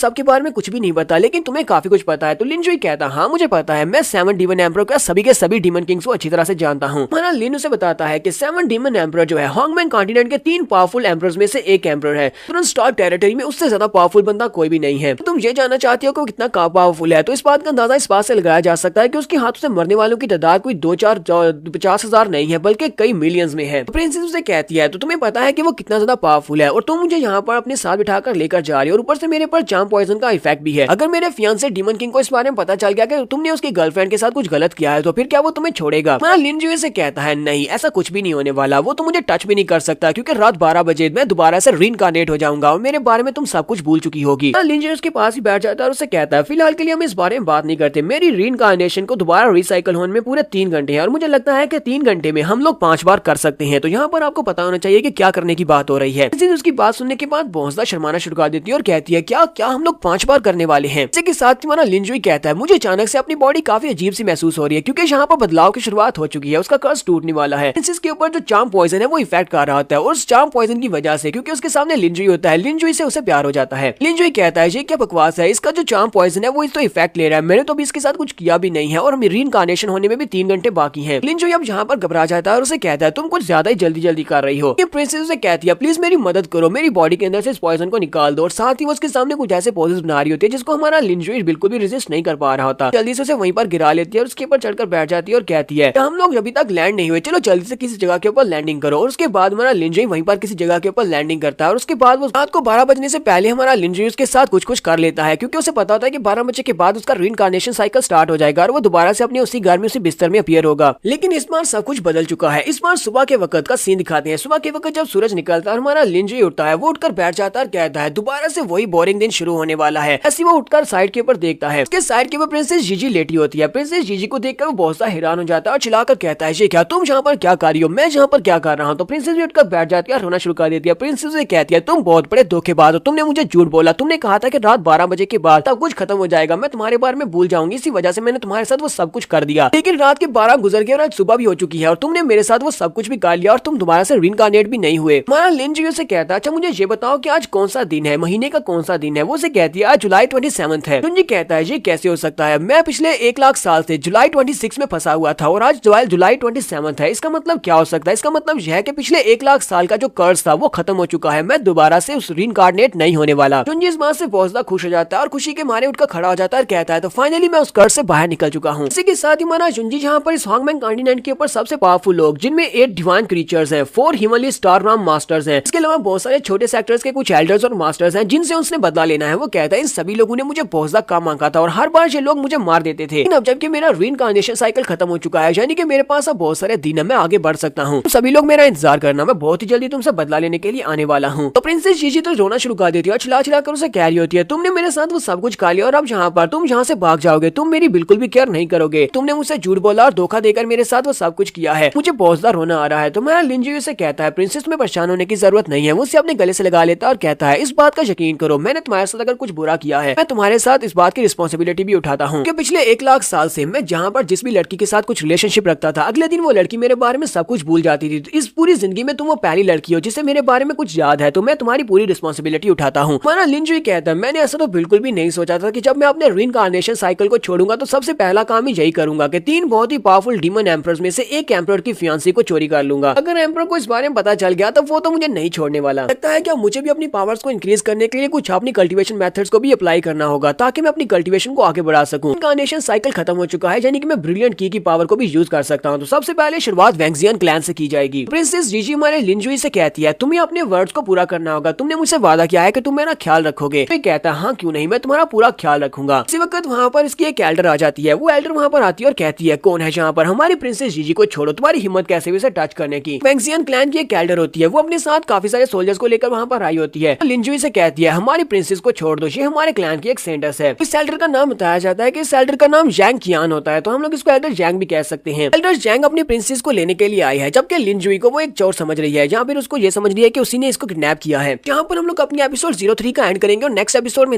सब के बारे में कुछ भी नहीं पता, लेकिन तुम्हें काफी कुछ पता है। तो लिंजुई कहता है, हाँ मुझे पता है, मैं 7 डीमन एम्परर का सभी के सभी डीमन किंग्स को अच्छी तरह से जानता हूँ। हमारा लिन उसे बताता है कि 7 डीमन एम्परर जो है हॉन्गमैंग कॉन्टिनेंट के 3 पावरफुल एम्परर्स में से एक एम्परर है। डीमन स्टार टेरिटरी में उससे ज्यादा पावरफुल बंदा कोई भी नहीं है। तो तुम ये जानना चाहती हो कि वो कितना पावरफुल है, तो इस बात का अंदाजा इस बात से लगाया जा सकता है कि उसके हाथों से मरने वालों की तादाद कोई 2-4-50,000 नहीं है, बल्कि कई मिलियंस में है। तो प्रिंसेस उसे कहती है तो तुम्हें पता है कि वो कितना ज्यादा पावरफुल है और तुम मुझे यहाँ पर अपने साथ बिठाकर लेकर जा रही हो, और ऊपर से मेरे पर चार्म पॉइजन का इफेक्ट भी है। अगर मेरे फियांसे डीमन किंग को इस बारे में पता चल गया कि तुमने उसकी गर्लफ्रेंड के साथ कुछ गलत किया है, तो फिर क्या वो तुम्हें छोड़ेगा? लिन जुई से कहता है नहीं, ऐसा कुछ भी नहीं होने वाला, वो तो मुझे टच भी नहीं कर सकता क्योंकि रात 12 बजे मैं दोबारा से रीइंकार्नेट हो जाऊंगा और मेरे बारे में तुम सब कुछ भूल चुकी होगी। लिन जुई उसके पास ही बैठ जाता है और उससे कहता है फिलहाल के लिए हम इस बारे में बात नहीं करते, मेरी रीइंकार्नेशन को दोबारा रिसाइकल होने में पूरे 3 घंटे हैं और मुझे लगता है कि 3 घंटे में हम लोग 5 बार कर सकते हैं। तो यहाँ पर आपको पता होना चाहिए कि क्या करने की बात हो रही है। उसकी बात सुनने के बाद बहुत ज्यादा शर्माना शुरू कर देती है और कहती है क्या क्या हम लोग 5 बार करने वाले हैं? इसी के साथ हमारा लिन जुई कहता है मुझे अचानक से अपनी बॉडी काफी अजीब सी महसूस हो रही है क्योंकि यहाँ पर बदलाव की शुरुआत हो चुकी है, उसका कर्स टूटने वाला है। प्रिंसेस के ऊपर जो चार्म पॉइजन है वो इफेक्ट कर रहा होता है और उस चार्म पॉइजन की वजह से क्योंकि उसके सामने लिन जुई होता है, लिन जुई से उसे प्यार हो जाता है। लिन जुई कहता है ये क्या बकवास है, इसका जो चार्म पॉइजन है वो इस तो इफेक्ट ले रहा है, मैंने तो अभी इसके साथ कुछ किया भी नहीं है और रीइंकार्नेशन होने में भी 3 घंटे बाकी है। लिन जुई अब यहाँ पर घबरा जाता है और उसे कहता है तुम कुछ ज्यादा ही जल्दी कर रही हो। प्रिंसेस उसे कहती है प्लीज मेरी मदद करो, मेरी बॉडी के अंदर से इस पॉइजन को निकाल दो, और साथ ही वो उसके सामने कुछ ऐसे पोजेस बना रही होती है जिसको हमारा लिन जुई बिल्कुल भी रेजिस्ट नहीं कर पा रहा होता। जल्दी से उसे वहीं पर गिरा लेती है और उसके ऊपर चढ़कर बैठ जाती है और कहती है हम लोग अभी तक लैंड नहीं हुए, चलो जल्दी से किसी जगह के ऊपर लैंडिंग करो। और उसके बाद हमारा लिन जुई वहीं पर किसी जगह के ऊपर लैंडिंग करता है और उसके बाद वो रात को 12 बजने से पहले हमारा लिन जुई उसके साथ कुछ कर लेता है क्योंकि उसे पता होता है कि 12 बजे के बाद उसका रीइंकार्नेशन साइकिल स्टार्ट हो जाएगा और वो दोबारा से अपने उसी घर में उसी बिस्तर में अपीयर होगा। लेकिन इस बार सब कुछ बदल चुका है। इस बार सुबह के वक्त का सीन दिखाते हैं। सुबह के वक्त जब सूरज निकलता है हमारा लिन जुई उठता है, वो उठकर बैठ जाता है और कहता है दोबारा से वही बोरिंग दिन शुरू होने वाला है। ऐसे वो उठकर साइड के ऊपर देखता है, उसके साइड के ऊपर प्रिंसेस जीजी लेटी होती है। प्रिंसेस जीजी को देखकर वो बहुत सा हैरान हो जाता है और चिल्लाकर कहता है ये क्या, तुम यहाँ पर क्या कर रही हो, मैं यहाँ पर क्या कर रहा हूँ? तो प्रिंसेस भी उठकर बैठ जाती है और रोना शुरू कर देती है। प्रिंसेस से कहती है तुम बहुत बड़े धोखेबाज हो, तुमने मुझे झूठ बोला, तुमने कहा था कि रात 12 बजे के बाद सब कुछ खत्म हो जाएगा, मैं तुम्हारे बारे में भूल जाऊंगी, इसी वजह से मैंने तुम्हारे साथ वो सब कुछ कर दिया। लेकिन रात के 12 गुजर गए और आज सुबह भी हो चुकी है और तुमने मेरे साथ वो सब कुछ भी कर लिया और तुम दोबारा से रीइंकार्नेट भी नहीं हुए। हमारा लिन जुई से कहता है अच्छा मुझे ये बताओ कि आज कौन सा दिन है, महीने का कौन सा दिन है? वो से कहती है आज जुलाई 27 है। लिन जुई कहता है ये कैसे हो सकता है, मैं पिछले 1 लाख साल से जुलाई 26 में फंसा हुआ था और आज जुलाई 27 है, इसका मतलब क्या हो सकता है? इसका मतलब यह है कि पिछले 1 लाख साल का जो कर्ज था वो खत्म हो चुका है, मैं दोबारा से उस रीइंकार्नेट नहीं होने वाला। जुनजी इस बात से बहुत ज्यादा खुश हो जाता है और खुशी के मारे उठकर खड़ा हो जाता है और कहता है तो फाइनली मैं उस कर्ज से बाहर निकल चुका हूँ। इसी के साथ ही हमारा जुनजी जहाँ पर इस हॉन्गमैन कॉन्टिनेंट के ऊपर सबसे पावरफुल लोग जिनमें 8 डिवाइन क्रीचर्स हैं, 4 हिमालय स्टार राम मास्टर्स हैं, इसके अलावा बहुत सारे छोटे सेक्टर्स के कुछ एल्डर्स और मास्टर्स हैं जिनसे उसने बदला लेना है। वो कहता है इन सभी लोगों ने मुझे बहुत ज्यादा काम मांगा था और हर बार ये लोग मुझे मार देते थे, लेकिन अब जबकि मेरा रीइंकार्नेशन साइकिल खत्म हो चुका है, यानी कि मेरे पास अब बहुत सारे दिन है, मैं आगे बढ़ सकता हूँ। सभी लोग मेरा इंतजार करना, मैं बहुत ही जल्दी तुमसे बदला लेने के लिए आने वाला हूँ। तो प्रिंसेस जीजी तो रोना शुरू कर देती है और चिल्ला कर उसे कह रही होती है तुमने मेरे साथ वो सब कुछ खा लिया और अब यहाँ पर तुम यहाँ से भाग जाओगे, तुम मेरी बिल्कुल भी केयर नहीं करोगे, तुमने मुझसे झूठ बोला और धोखा देकर मेरे साथ वो सब कुछ किया है, मुझे बहुत ज्यादा रोना आ रहा है। तो मेरा लिन जुई से कहता है प्रिंसेस में परेशान होने की जरूरत नहीं है, वो उसे अपने गले से लगा लेता है और कहता है इस बात का यकीन करो, मैंने तुम्हारे साथ अगर कुछ बुरा किया है मैं तुम्हारे साथ इस बात की रिस्पॉन्सिबिलिटी भी उठाता हूँ कि पिछले 1 लाख साल से मैं जहाँ पर जिस भी लड़की के साथ कुछ रिलेशनशिप रखता था अगले दिन वो लड़की मेरे बारे में सब कुछ भूल जाती थी। तो इस पूरी जिंदगी में तुम वो पहली लड़की हो जिसे मेरे बारे में कुछ याद है, तो मैं तुम्हारी पूरी रिस्पॉन्सिबिलिटी उठाता हूँ। हमारा लिन जुई कहता है मैंने ऐसा तो बिल्कुल भी नहीं सोचा था कि जब मैं अपने रीइंकार्नेशन साइकिल को छोड़ूंगा तो सबसे पहला काम ही यही करूंगा कि 3 बहुत ही पावरफुल डीमन एम्परर्स में से एक एम्परर की फियांसी को चोरी कर लूंगा। अगर एम्परर को इस बारे में पता चल गया तो वो तो मुझे नहीं छोड़ने वाला। लगता है क्या मुझे भी अपनी पावर्स को इंक्रीज करने के लिए कुछ अपनी कल्टीवेशन मेथड्स को भी अप्लाई करना होगा ताकि मैं अपनी कल्टीवेशन को आगे बढ़ा सकूं। रीइंकार्नेशन साइकिल खत्म हो चुका है, यानी कि मैं ब्रिलियंट की पावर को भी यूज कर सकता हूं। तो सबसे पहले शुरुआत वैंगजियन क्लैन से की जाएगी। प्रिंसेस जीजी हमारे लिन जुई से कहती है तुम्हें अपने वर्ड्स को पूरा करना होगा, तुमने मुझसे वादा किया है कि तुम मेरा ख्याल रखोगे। मैं कहता हाँ क्यों नहीं, मैं तुम्हारा पूरा ख्याल रखूंगा। इसी वक्त वहाँ पर इसकी एक एल्डर आ जाती है। वो एल्डर वहाँ पर आती है और कहती है कौन है यहाँ पर, हमारी प्रिंसेस जीजी को छोड़ो, तुम्हारी हिम्मत कैसे भी उसे टच करने की। वैंगजियन क्लैन की एक एल्डर होती है, वो अपने साथ काफी सारे सोल्जर्स को लेकर वहाँ पर आई होती है। लिन जुई से कहती है हमारी प्रिंसेस को छोड़ दो, ये हमारे क्लैन की एक सेंटर्स है। इस एल्डर का नाम बताया जाता है कि इस एल्डर का नाम जैंग कियान होता है, तो हम लोग इसको एल्डर जैंग भी कह सकते हैं। एल्डर जैंग अपनी प्रिंसेस को लेने के लिए आई है, जबकि लिन जुई को वो एक चोर समझ रही है, जहाँ पर उसको ये समझ रही है कि उसी ने इसको किडनैप किया है। जहाँ पर हम लोग अपनी एपिसोड 03 का एंड करेंगे और नेक्स्ट एपिसोड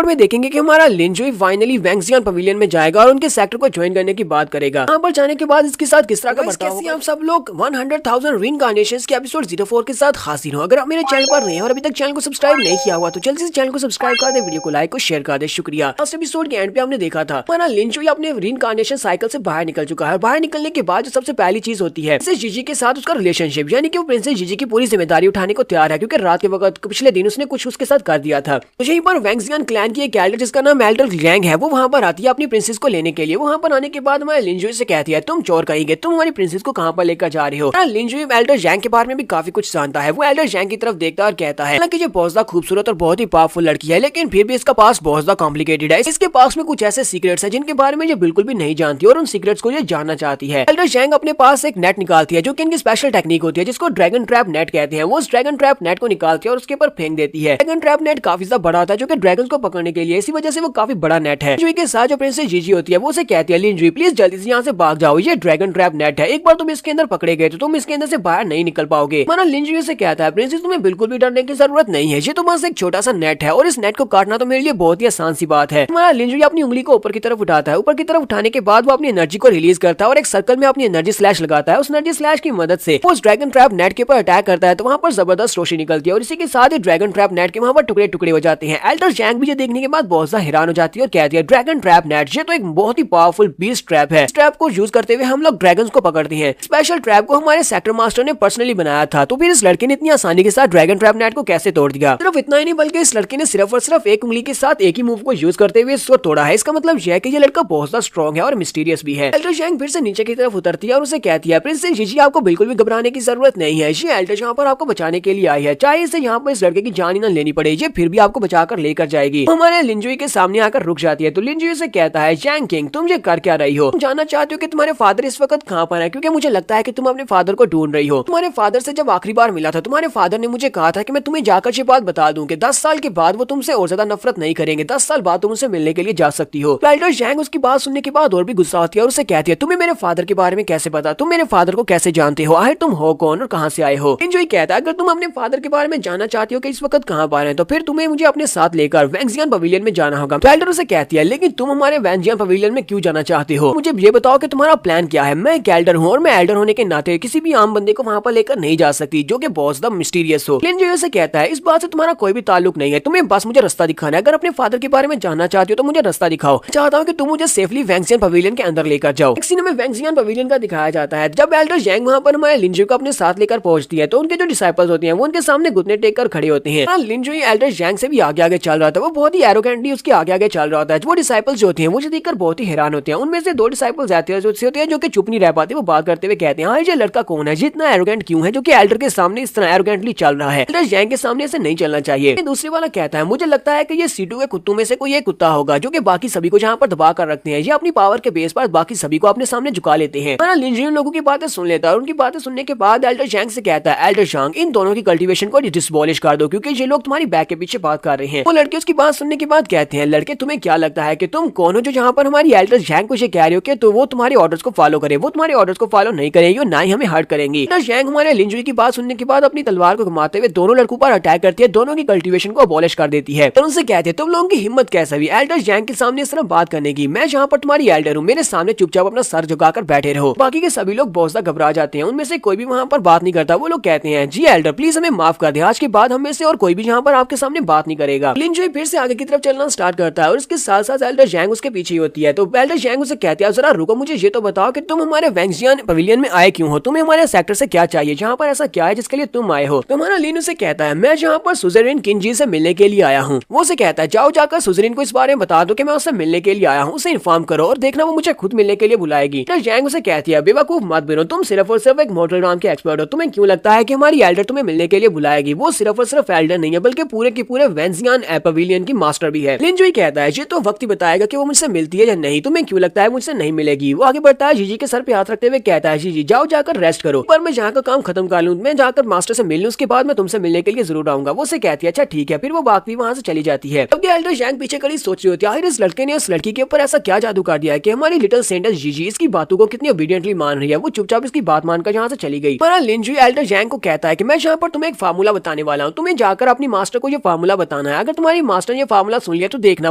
में देखेंगे कि हमारा लिन जुई फाइनली वैंगजियन पवेलियन में जाएगा और उनके सेक्टर को ज्वाइन करने की बात करेगा। यहाँ पर जाने के बाद इसके साथ किस तरह का बर्ताव होगा। आप सब लोग 100,000 रीइंकार्नेशंस के एपिसोड 04 के साथ हाजिर हो। अगर आप मेरे चैनल पर नए हैं और अभी तक चैनल को सब्सक्राइब नहीं किया हुआ तो जल्दी से चैनल को सब्सक्राइब कर दे, वीडियो को लाइक और शेयर कर दे। शुक्रिया। लास्ट एपिसोड के एंड पे हमने देखा था हमारा लिन जुई अपने रीइंकार्नेशन साइकिल से बाहर निकल चुका है। बाहर निकलने के बाद जो सबसे पहली चीज होती है प्रिंसेस जीजी के साथ उसका रिलेशनशिप, यानी कि वो प्रिंसेस जीजी की पूरी जिम्मेदारी उठाने को तैयार है, क्योंकि फिर रात के वक्त पिछले दिन उसने कुछ उसके साथ कर दिया था। तो यहीं पर वैंगजियान क्लैन की एक एल्डर जिसका नाम एल्डर लैंग है वो वहाँ पर आती है अपनी प्रिंसेस को लेने के लिए। वहाँ पर आने के बाद हमारे लिनजुई से कहती है तुम चोर कहेंगे, तुम हमारी प्रिंसेस को कहाँ पर लेकर जा रहे हो। लिनजुई एल्डर जैंग के बारे में भी काफी कुछ जानता है। वो एल्डर जैंग की तरफ देखता है और कहता है हालांकि ये बहुत ज्यादा खूबसूरत और बहुत ही पावरफुल लड़की है, लेकिन फिर भी इसका पास बहुत ज्यादा कॉम्प्लिकेटेड है। इसके पास में कुछ ऐसे सीक्रेट्स है जिनके बारे में ये बिल्कुल भी नहीं जानती और उन सीक्रेट्स को ये जानना चाहती है। एल्डर जैंग अपने पास एक नेट निकालती है जो कि इनकी स्पेशल टेक्निक होती है जिसको ड्रैगन ट्रैप नेट कहते हैं। वो उस ड्रैगन ट्रैप नेट को निकालती है और उसके ऊपर फेंक देती है। ड्रैगन ट्रैप नेट काफी ज्यादा बड़ा होता है जो कि ड्रैगन को पकड़ने के लिए, इसी वजह से वो काफी बड़ा नेट है। लिनजुई के साथ जो प्रिंसेस जीजी होती है वो उसे कहती है लिनजुई प्लीज जल्दी से यहाँ से भाग जाओ, ये ड्रैगन ट्रैप नेट है, एक बार तुम इसके अंदर पकड़े गए तो तुम इसके अंदर से बाहर नहीं निकल पाओगे। माना लिनजुई से कहता है प्रिंसेस तुम्हें बिल्कुल भी डरने की जरूरत नहीं है, ये तो बस एक छोटा सा नेट है और इस नेट को काटना तो मेरे लिए बहुत ही आसान सी बात है। हमारा लिनजुई अपनी उंगली को ऊपर की तरफ उठाता है। ऊपर की तरफ उठाने के बाद वो अपनी एनर्जी को रिलीज करता है और एक सर्कल में अपनी एनर्जी स्लैश लगाता है। उस एनर्जी स्लैश की मदद से वो उस ड्रैगन ट्रैप नेट के ऊपर अटैक करता है तो वहाँ पर जबरदस्त रोशनी निकलती है और इसी के साथ ही ड्रैगन ट्रैप नेट के वहाँ पर टुकड़े टुकड़े हो जाते हैं। एल्डर जैंग भी ये देखने के बाद बहुत ज्यादा हैरान हो जाती है और कहती है ड्रैगन ट्रैप नेट ये तो एक बहुत ही पावरफुल बीस्ट ट्रैप है। इस ट्रैप को यूज करते हुए हम लोग ड्रैगन्स को पकड़ते हैं। स्पेशल ट्रैप को हमारे सेक्टर मास्टर ने पर्सनली बनाया था, तो फिर इस लड़के ने इतनी आसानी के साथ ड्रैगन ट्रैप नेट को कैसे तोड़ दिया। सिर्फ इतना ही नहीं बल्कि इस लड़के ने सिर्फ और सिर्फ एक उंगली के साथ एक ही मूव को यूज करते हुए इसको तोड़ा है। इसका मतलब यह है कि ये लड़का बहुत ज्यादा स्ट्रॉन्ग है और मिस्टीरियस भी है। एल्डर जैंग फिर से नीचे की तरफ उतरती है और उसे कहती है प्रिंसेस जीजी आपको बिल्कुल भी घबराने की जरूरत नहीं है, ये एल्डर यहाँ पर आपको बचाने के लिए आई है, चाहे इसे यहाँ पर इस लड़के की जान ही न लेनी पड़े, ये फिर भी आपको बचाकर लेकर जाएगी। हमारे लिनजुई के सामने आकर रुक जाती है तो लिनजुई से कहता है जैंग किंग तुम ये कर क्या रही हो, तुम जानना चाहते हो कि तुम्हारे फादर इस वक्त कहाँ पर है, क्योंकि मुझे लगता है कि तुम अपने फादर को ढूंढ रही हो। तुम्हारे फादर से जब आखिरी बार मिला था तुम्हारे फादर ने मुझे कहा था कि मैं तुम्हें जाकर ये बात बता दूं कि 10 साल के बाद वो तुमसे और ज्यादा नफरत नहीं करेंगे, 10 साल बाद तुम उनसे मिलने के लिए जा सकती हो। एल्डर जैंग उसकी बात सुनने के बाद और भी गुस्सा होती है और उसे कहती है तुम्हें मेरे फादर के बारे में कैसे पता, तुम मेरे फादर को कैसे जानते हो, आखिर तुम हो कौन और कहाँ से आए हो। लिनजुई कहता है अगर तुम अपने फादर के बारे में जानना चाहती हो कि इस वक्त कहाँ पर है तो फिर तुम्हें मुझे अपने साथ लेकर वैंगजियान पवेलियन में जाना होगा। तो एल्डर उसे कहती है लेकिन तुम हमारे वैंगजियान पवेलियन में क्यों जाना चाहते हो, मुझे ये बताओ कि तुम्हारा प्लान क्या है। मैं एक एल्डर हूँ और मैं एल्डर होने के नाते किसी भी आम बंदे को वहाँ पर लेकर नहीं जा सकती जो कि बहुत ज्यादा मिस्टीरियस हो। लिनजुई से कहता है इस बात से तुम्हारा कोई भी ताल्लुक नहीं है, तुम्हें बस मुझे रास्ता दिखाना है, अगर अपने फादर के बारे में जानना चाहती हो तो मुझे रास्ता दिखाओ, चाहता हूँ कि तुम मुझे सेफली वैंगजियान पवेलियन के अंदर लेकर जाओ। एक सीन में वैंगजियान पवेलियन का दिखाया जाता है। जब एल्डर जैंग वहाँ पर हमारे लिनजुई को अपने साथ लेकर पहुंचती है तो उनके जो डिसाइपल्स होते हैं वो उनके सामने घुटने टेक कर खड़े होते हैं। लिनजुई एल्डर जैंग से भी आगे आगे चल रहा था, वो बहुत ही एरोगेंटली उसके आगे आगे चल रहा था। वो डिसाइपल्स जो होते हैं मुझे देखकर बहुत ही हैरान होते हैं। उनमें से 2 डिसाइपल्स ऐसे होते हैं जो कि चुप नहीं रह पाते, वो बात करते हुए कहते हैं हाँ ये लड़का कौन है, जितना एरोगेंट क्यों है जो कि एल्डर के सामने इस तरह एरोगेंटली चल रहा है, एल्डर जैंग के सामने ऐसे नहीं चलना चाहिए। दूसरे वाला कहता है मुझे लगता है कि ये सीटू के कुत्तों में से कोई एक कुत्ता होगा जो कि बाकी सभी को जहाँ पर दबा कर रखते हैं, ये अपनी पावर के बेस पर बाकी सभी को अपने सामने झुका लेते हैं। लिनजुई लोगों की बातें सुन लेता है और उनकी बातें सुनने के बाद एल्डर जैंग से कहता है एल्डर जैंग इन दोनों की कल्टीवेशन को डिसबॉलिश कर दो क्योंकि ये लोग तुम्हारी बैक के पीछे बात कर रहे हैं। वो लड़के उसकी बात सुनने के बाद कहते हैं लड़के तुम्हें क्या लगता है कि तुम कौन हो जो यहाँ पर हमारी एल्डर जैंग को ये कह रहे हो कि तो वो तुम्हारे ऑर्डर्स को फॉलो करे, वो तुम्हारे ऑर्डर्स को फॉलो नहीं करेंगे और ना ही हमें हर्ट करेंगी। एल्डर जैंग हमारे लिनजुई की बात सुनने के बाद अपनी तलवार को घुमाते हुए दोनों लड़कों पर अटैक करती है, दोनों की कल्टीवेशन को अबॉलिश कर देती है। तो उनसे कहते हैं तुम लोगों की हिम्मत कैसे हुई एल्डर जैंग के सामने इस तरह बात करने की, मैं जहाँ पर तुम्हारी एल्डर हूँ मेरे सामने चुपचाप अपना सर झुकाकर बैठे रहो। बाकी के सभी लोग बहुत ज्यादा घबरा जाते हैं, उनमें से कोई भी वहाँ पर बात नहीं करता। वो लोग कहते हैं जी एल्डर प्लीज हमें माफ कर दे, आज के बाद हम में से और कोई भी यहाँ पर आपके सामने बात नहीं करेगा। लिनजुई फिर से आगे की तरफ चलना स्टार्ट करता है और इसके साथ साथ एल्डर जैंग उसके पीछे होती है। तो एल्डर जैंग उसे कहती है जरा रुको, मुझे ये तो बताओ कि तुम हमारे वैंगजियान पवेलियन में आए क्यों हो, तुम्हें हमारे सेक्टर से क्या चाहिए, जहाँ पर ऐसा क्या है जिसके लिए तुम आए हो। तुम्हारा लिन उसे कहता है मैं जहाँ पर सुजरिन किंजी से मिलने के लिए आया हूँ। वो उसे कहता है जाओ जाकर सुजरिन को इस बारे में बता दो कि मैं उससे मिलने के लिए आया हूँ, उसे इन्फॉर्म करो और देखना वो मुझे खुद मिलने के लिए बुलाएगी। जैंग उसे कहती है बेवकूफ मत बनो, तुम सिर्फ और सिर्फ एक मॉडल नाम के एक्सपर्ट हो, तुम्हें क्यों लगता है कि हमारी एल्डर तुम्हें मिलने के लिए बुलाएगी। वो सिर्फ और सिर्फ एल्डर नहीं है बल्कि पूरे के पूरे वैंगजियान पवेलियन की मास्टर भी है। लिनजुई कहता है ये तो वक्त ही बताएगा कि वो मुझसे मिलती है या नहीं, तुम्हें क्यों लगता है मुझसे नहीं मिलेगी। वो आगे बढ़ता है जीजी के सर पे हाथ रखते हुए कहता है जीजी जाओ जाकर रेस्ट करो, पर मैं जहाँ का काम खत्म कर लूँ, मैं जाकर मास्टर से मिल लूँ, उसके बाद मैं तुमसे मिलने के लिए जरूर आऊंगा। वो उसे कहती है अच्छा ठीक है, फिर वो बाकी वहाँ से चली जाती है। तब एल्डर जैंग पीछे खड़ी सोच रही होती है आखिर इस लड़के ने उस लड़की के ऊपर ऐसा क्या जादू कर दिया है कि हमारी लिटिल सेंटेंस जीजी इसकी बातों को कितनी ओबीडियंटली मान रही है। वो चुपचाप इसकी बात मानकर यहाँ से चली गई। पर लिनजुई एल्डर जैंग को कहता है कि मैं यहाँ पर तुम्हें एक फार्मूला बताने वाला हूँ, तुम्हें जाकर अपनी मास्टर को ये फार्मूला बताना है। अगर तुम्हारी मास्टर ने ये फार्मूला सुन लिया तो देखना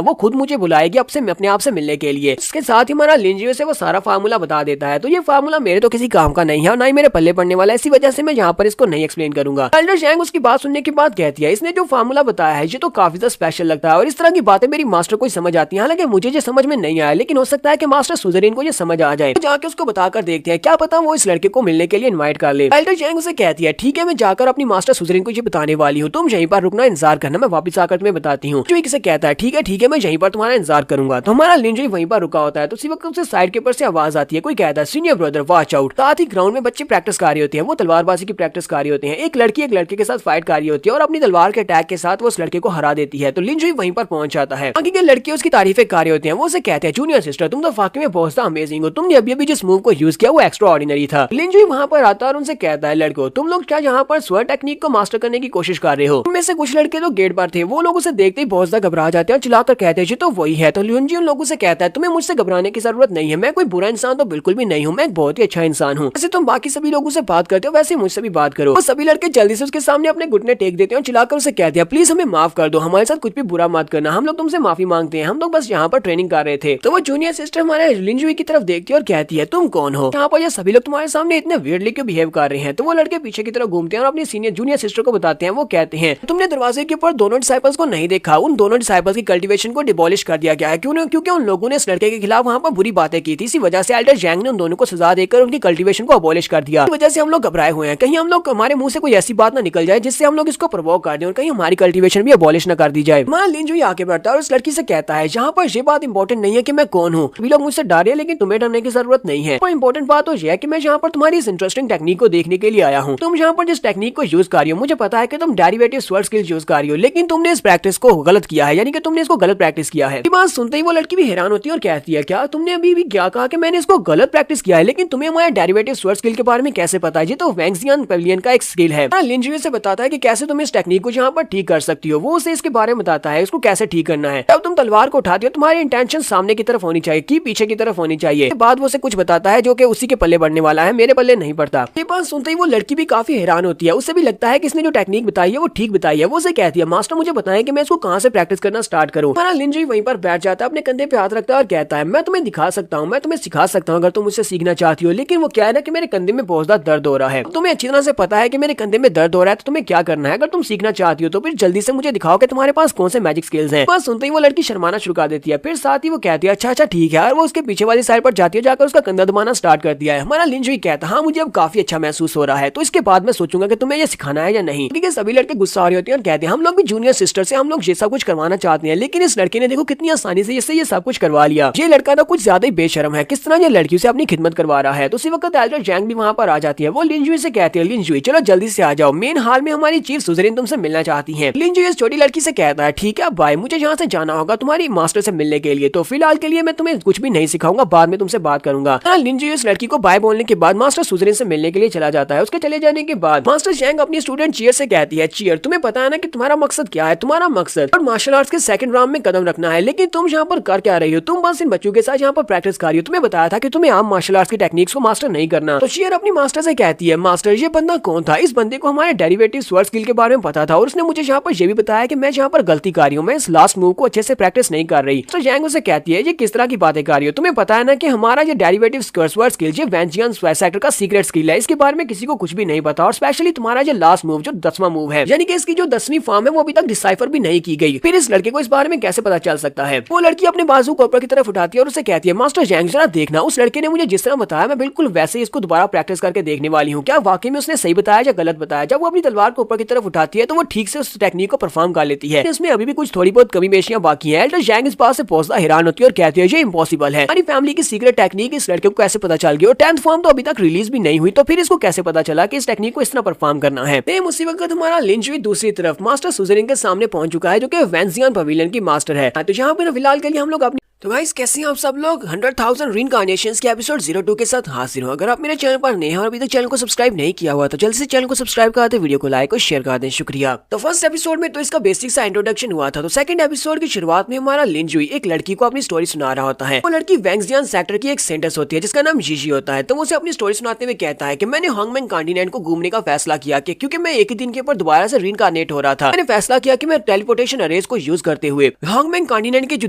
वो खुद मुझे बुलाएगी अपने आप से मिलने के लिए। इसके साथ ही हमारा लिनजुई से वो सारा फार्मूला बता देता है। तो ये फार्मूला मेरे तो किसी काम का नहीं है और ना ही मेरे पल्ले पड़ने वाला है, इसी वजह से मैं यहाँ पर इसको नहीं एक्सप्लेन करूंगा। एल्डर जैंग उसकी बात सुनने के बाद कहती है इसने जो फार्मूला बताया है ये तो काफी ज्यादा स्पेशल लगता है और इस तरह की बातें मेरी मास्टर को समझ आती है। हालांकि मुझे ये समझ में नहीं आया, लेकिन हो सकता है कि मास्टर सुजरिन को ये समझ आ जाए। तो जाके उसको बताकर देखते हैं, क्या पता वो इस लड़के को मिलने के लिए इनवाइट कर ले। एल्डर जैंग उसे कहती है ठीक है, मैं जाकर अपनी मास्टर सुजरिन सुजरिन को ये बताने वाली हूँ, तुम यहीं पर रुकना, इंतजार करना, मैं वापस आकर तुम्हें बताती हूँ। जो किसे कहता है ठीक है मैं यहीं पर तुम्हारा इंतजार करूंगा। तो हमारा लिंजुई वहीं पर रुका होता है। तो उसी वक्त उसे साइड के ऊपर से आवाज आती है, कोई कहता है सीनियर ब्रदर वॉच आउट। साथ ही ग्राउंड में बच्चे प्रैक्टिस कर रहे होते हैं, वो तलवारबाजी की प्रैक्टिस कर रहे होते हैं। एक लड़की एक लड़के के साथ फाइट कर रही होती है और अपनी तलवार के अटैक के साथ वो उस लड़के को हरा देती है। तो लिंजुई वहीं पर पहुंच जाता है। बाकी के लड़के उसकी तारीफें कर रहे होते हैं, वो उसे कहते हैं जूनियर सिस्टर तुम तो वाकई में बहुत अमेजिंग हो, तुमने अभी जिस मूव को यूज किया वो एक्स्ट्रा ऑर्डिनरी था। लिंजुई वहां पर आता है और उनसे कहता है लड़को तुम लोग क्या यहाँ पर स्वर टेक्निक को मास्टर करने की कोशिश कर रहे हो। उनमें से कुछ लड़के तो गेट पर थे, वो लोग उसे देखते ही बहुत ज्यादा घबरा जाते हैं और चिल्लाकर कहते हैं तो वही है। तो लिंजुई उन लोगों से कहता है तुम्हें मुझसे घबराने की जरूरत नहीं है, मैं कोई बुरा इंसान तो बिल्कुल भी नहीं हूँ, मैं एक बहुत ही अच्छा इंसान हूँ। वैसे तुम बाकी सभी लोगों से बात करते हो वैसे मुझसे भी बात करो। वो सभी लड़के जल्दी से उसके सामने अपने घुटने टेक देते हैं और चिल्लाकर उसे कहते हैं प्लीज हमें माफ कर दो, हमारे साथ कुछ भी बुरा मत करना, हम लोग तुमसे माफी मांगते हैं, हम लोग बस यहाँ पर ट्रेनिंग कर रहे थे। तो वो जूनियर सिस्टर हमारे लिंजुई की तरफ देखती है और कहती है तुम कौन हो, यहाँ पर ये सभी लोग तुम्हारे सामने इतने वियर्डली क्यों बिहेव कर रहे हैं। तो वो लड़के पीछे की तरफ घूमते हैं और अपनी सीनियर जूनियर सिस्टर को बताते हैं। वो कहते हैं तुमने दरवाजे के ऊपर दोनों डिसाइपल्स को नहीं देखा, उन दोनों डिसाइपल्स की कल्टीवेशन को डिबॉलिश कर दिया गया है, क्योंकि उन लोगों ने इस लड़के के खिलाफ वहाँ पर बुरी बातें की थी। इसी वजह से एल्डर जैंग ने उन दोनों को सजा देकर उनकी कल्टीवेशन को अबॉलिश कर दिया। इस वजह से हम लोग घबराए हुए हैं, कहीं हम लोग हमारे मुंह से कोई ऐसी बात ना निकल जाए जिससे हम लोग इसको प्रोवोक कर दें और कहीं हमारी कल्टीवेशन भी अबॉलिश न कर दी जाए। हमारा लिंजुई आगे बढ़ता है और उस लड़की से कहता है यहाँ पर ये बात इंपॉर्टेंट नहीं है कि मैं कौन हूँ, सभी लोग मुझसे डर रहे हैं लेकिन तुम्हें डरने की जरूरत नहीं है। पर इंपॉर्टेंट बात तो यह है कि मैं यहाँ पर तुम्हारी इस इंटरेस्टिंग टेक्निक को देखने के लिए आया हूँ। तुम यहाँ पर जिस टेक्निक को यूज कर रही हो मुझे पता है कि तुम डेरिवेटिव स्वर्ड स्किल्स यूज कर रही हो, लेकिन तुमने इस प्रैक्टिस को गलत किया है, यानी कि तुमने इसको गलत प्रैक्टिस किया है। बात सुनते ही वो लड़की भी हैरान होती है और कहती है क्या तुमने अभी भी क्या कहा कि मैंने इसको गलत प्रैक्टिस किया है, लेकिन तुम्हें हमारे डेरिवेटिव स्वर्ड स्किल के बारे में कैसे पता है, ये तो वैंगजियन पेविलियन का एक स्किल है। लिंजुई से बताता है कि कैसे तुम इस टेक्निक को यहाँ पर ठीक कर सकती हो, वो उसे इसके बारे में बताता है इसको कैसे ठीक करना है। जब तुम तलवार को उठाती हो तुम्हारी इंटेंशन सामने की तरफ होनी चाहिए कि पीछे की तरफ होनी चाहिए। बाद वो उसे कुछ बताता है जो कि उसी के पल्ले बढ़ने वाला है, मेरे पल्ले नहीं पड़ता। ये बात सुनते ही वो लड़की भी काफी हैरान होती है, उसे भी लगता है कि इसने जो टेक्निक बताई है वो ठीक बताई है। वो उसे कहती है मास्टर मुझे बताएं कि मैं इसको कहाँ से प्रैक्टिस करना स्टार्ट करूँ। हमारा लिंजुई वहीं पर बैठ जाता है, अपने कंधे पे हाथ रखता है और कहता है मैं तुम्हें दिखा सकता हूँ, मैं तुम्हें सिखा सकता हूँ अगर तुम मुझसे सीखना चाहती हो, लेकिन वो क्या है ना कि मेरे कंधे में बहुत ज्यादा दर्द हो रहा है। तुम्हें अच्छी तरह से पता है कि मेरे कंधे में दर्द हो रहा है, तो तुम्हें क्या करना है, अगर तुम सीखना चाहती हो तो फिर जल्दी से मुझे दिखाओ कि तुम्हारे पास कौन से मैजिक स्किल्स हैं। बस सुनते ही वो लड़की शर्माना शुरू कर देती है, फिर साथ ही वो कहती है अच्छा ठीक है, और वो उसके पीछे वाली साइड पर जाती है, जाकर उसका कंधा दबाना स्टार्ट कर दिया है। हमारा लिंजुई कहता है हाँ मुझे अब काफी अच्छा महसूस हो रहा है, तो इसके बाद मैं सोचूंगा कि तुम्हें ये सिखाना है या नहीं। क्योंकि सभी लड़के गुस्सा हो रहे होते हैं और कहते हैं हम लोग भी जूनियर सिस्टर से हम लोग ये सब कुछ करवाना चाहते हैं, लेकिन इस लड़के ने देखो कितनी आसानी से इससे ये सब कुछ करवा लिया। ये लड़का तो कुछ ज्यादा ही बेशर्म है, किस तरह ये लड़कियों से अपनी खिदमत करवा रहा है। तो उसी वक्त एल्डर जैंग भी वहाँ पर आ जाती है, वो लिंजुई से कहती है लिंजुई चलो जल्दी से आ जाओ, मेन हाल में हमारी चीफ सुजरिन तुमसे मिलना चाहती है। लिंजुई इस छोटी लड़की से कहता है ठीक है बाय, मुझे यहाँ से जाना होगा तुम्हारी मास्टर से मिलने के लिए, तो फिलहाल के लिए मैं तुम्हें कुछ भी नहीं सिखाऊंगा, बाद में तुमसे बात करूंगा। लिंजुई इस लड़की को बाय बोलने के बाद मास्टर सुजरिन से मिलने के लिए चला जाता है। उसके चले जाने के बाद मास्टर जैंग अपनी स्टूडेंट चियर से कहती है चियर तुम्हें पता है ना कि तुम्हारा मकसद क्या है, तुम्हारा मकसद और मार्शल आर्ट्स के सेकंड राउंड में कदम रखना है, लेकिन तुम यहाँ पर कर क्या रही हो, तुम बस इन बच्चों के साथ यहाँ पर प्रैक्टिस कर रही हो, तुम्हें बताया था कि तुम्हें आम मार्शल आर्ट्स की टेक्निक्स को मास्टर नहीं करना। तो चियर अपनी मास्टर से कहती है मास्टर ये बंदा कौन था, इस बंदे को हमारे डेरिवेटिव स्वर्ड स्किल के बारे में पता था और उसने मुझे यहाँ पर ये भी बताया कि मैं यहाँ पर गलती कर रही हूँ, मैं इस लास्ट मूव को अच्छे से प्रैक्टिस नहीं कर रही। तो जैंग उसे कहती है ये किस तरह की बातें कर रही हो, तुम्हें पता है ना कि हमारा ये डेरिवेटिव स्वर्ड स्किल ये वैंजियन सेक्टर का सीक्रेट स्किल है, इसके बारे में किसी को कुछ भी नहीं पता, और स्पेशली तुम्हारा ये लास्ट मूव जो 10वां मूव है, यानी कि इसकी जो 10वीं फॉर्म है वो अभी तक डिसाइफर भी नहीं की गई, फिर इस लड़के को इस बारे में कैसे पता चल सकता है। वो लड़की अपने बाजू को ऊपर की तरफ उठाती है और उसे कहती है मास्टर जैंग जरा देखना, उस लड़के ने मुझे जिस तरह बताया मैं बिल्कुल वैसे ही इसको दोबारा प्रैक्टिस करके देखने वाली हूँ, क्या वाकई में उसने सही बताया या गलत बताया। जब वो अपनी तलवार को ऊपर की तरफ उठाती है तो वो ठीक से उस टेक्निक को परफॉर्म कर लेती है, इसमें अभी भी कुछ थोड़ी बहुत कमी पेशियां बाकी है। एल्डर जैंग इस बात से बहुत हैरान होती है और कहती है ये इम्पॉसिबल है, हमारी फैमिली की सीक्रेट टेक्निक इस लड़के को कैसे पता चल गई, और 10th फॉर्म तो अभी तक रिलीज भी नहीं हुई, तो फिर इसको कैसे पता चला कि इस टेक्निक को इस तरह परफॉर्म करना है। उसी वक्त हमारा लिंजुई दूसरी तरफ मास्टर सुजरिन के सामने पहुंच चुका है जो कि वैंजियन पेविलियन की मास्टर है। तो यहाँ पर फिलहाल के लिए हम लोग अपनी तो गाइस कैसे हैं आप सब लोग 100,000 रीइंकार्नेशंस के एपिसोड 02 के साथ हाजिर हो। अगर आप मेरे चैनल पर नए हैं और अभी तक चैनल को सब्सक्राइब नहीं किया हुआ तो जल्दी से चैनल को सब्सक्राइब कर दें, वीडियो को लाइक और शेयर कर दें, शुक्रिया। तो फर्स्ट एपिसोड में तो इसका बेसिक सा इंट्रोडक्शन हुआ था, तो सेकंड एपिसोड की शुरुआत में हमारा लिंजुई एक लड़की को अपनी स्टोरी सुना रहा होता है। वो लड़की वैंगजियन सेक्टर की एक सेंटेंस होती है जिसका नाम जीजी होता है। तो वो उसे अपनी स्टोरी सुनाते हुए कहता है कि मैंने हांगमैंग कॉन्टिनेंट को घूमने का फैसला किया कि क्योंकि मैं एक ही दिन के ऊपर दोबारा से रीइंकार्नेट हो रहा था, मैंने फैसला किया कि मैं टेलीपोर्टेशन अरेज को यूज करते हुए हांगमैंग कॉन्टिनेंट के जो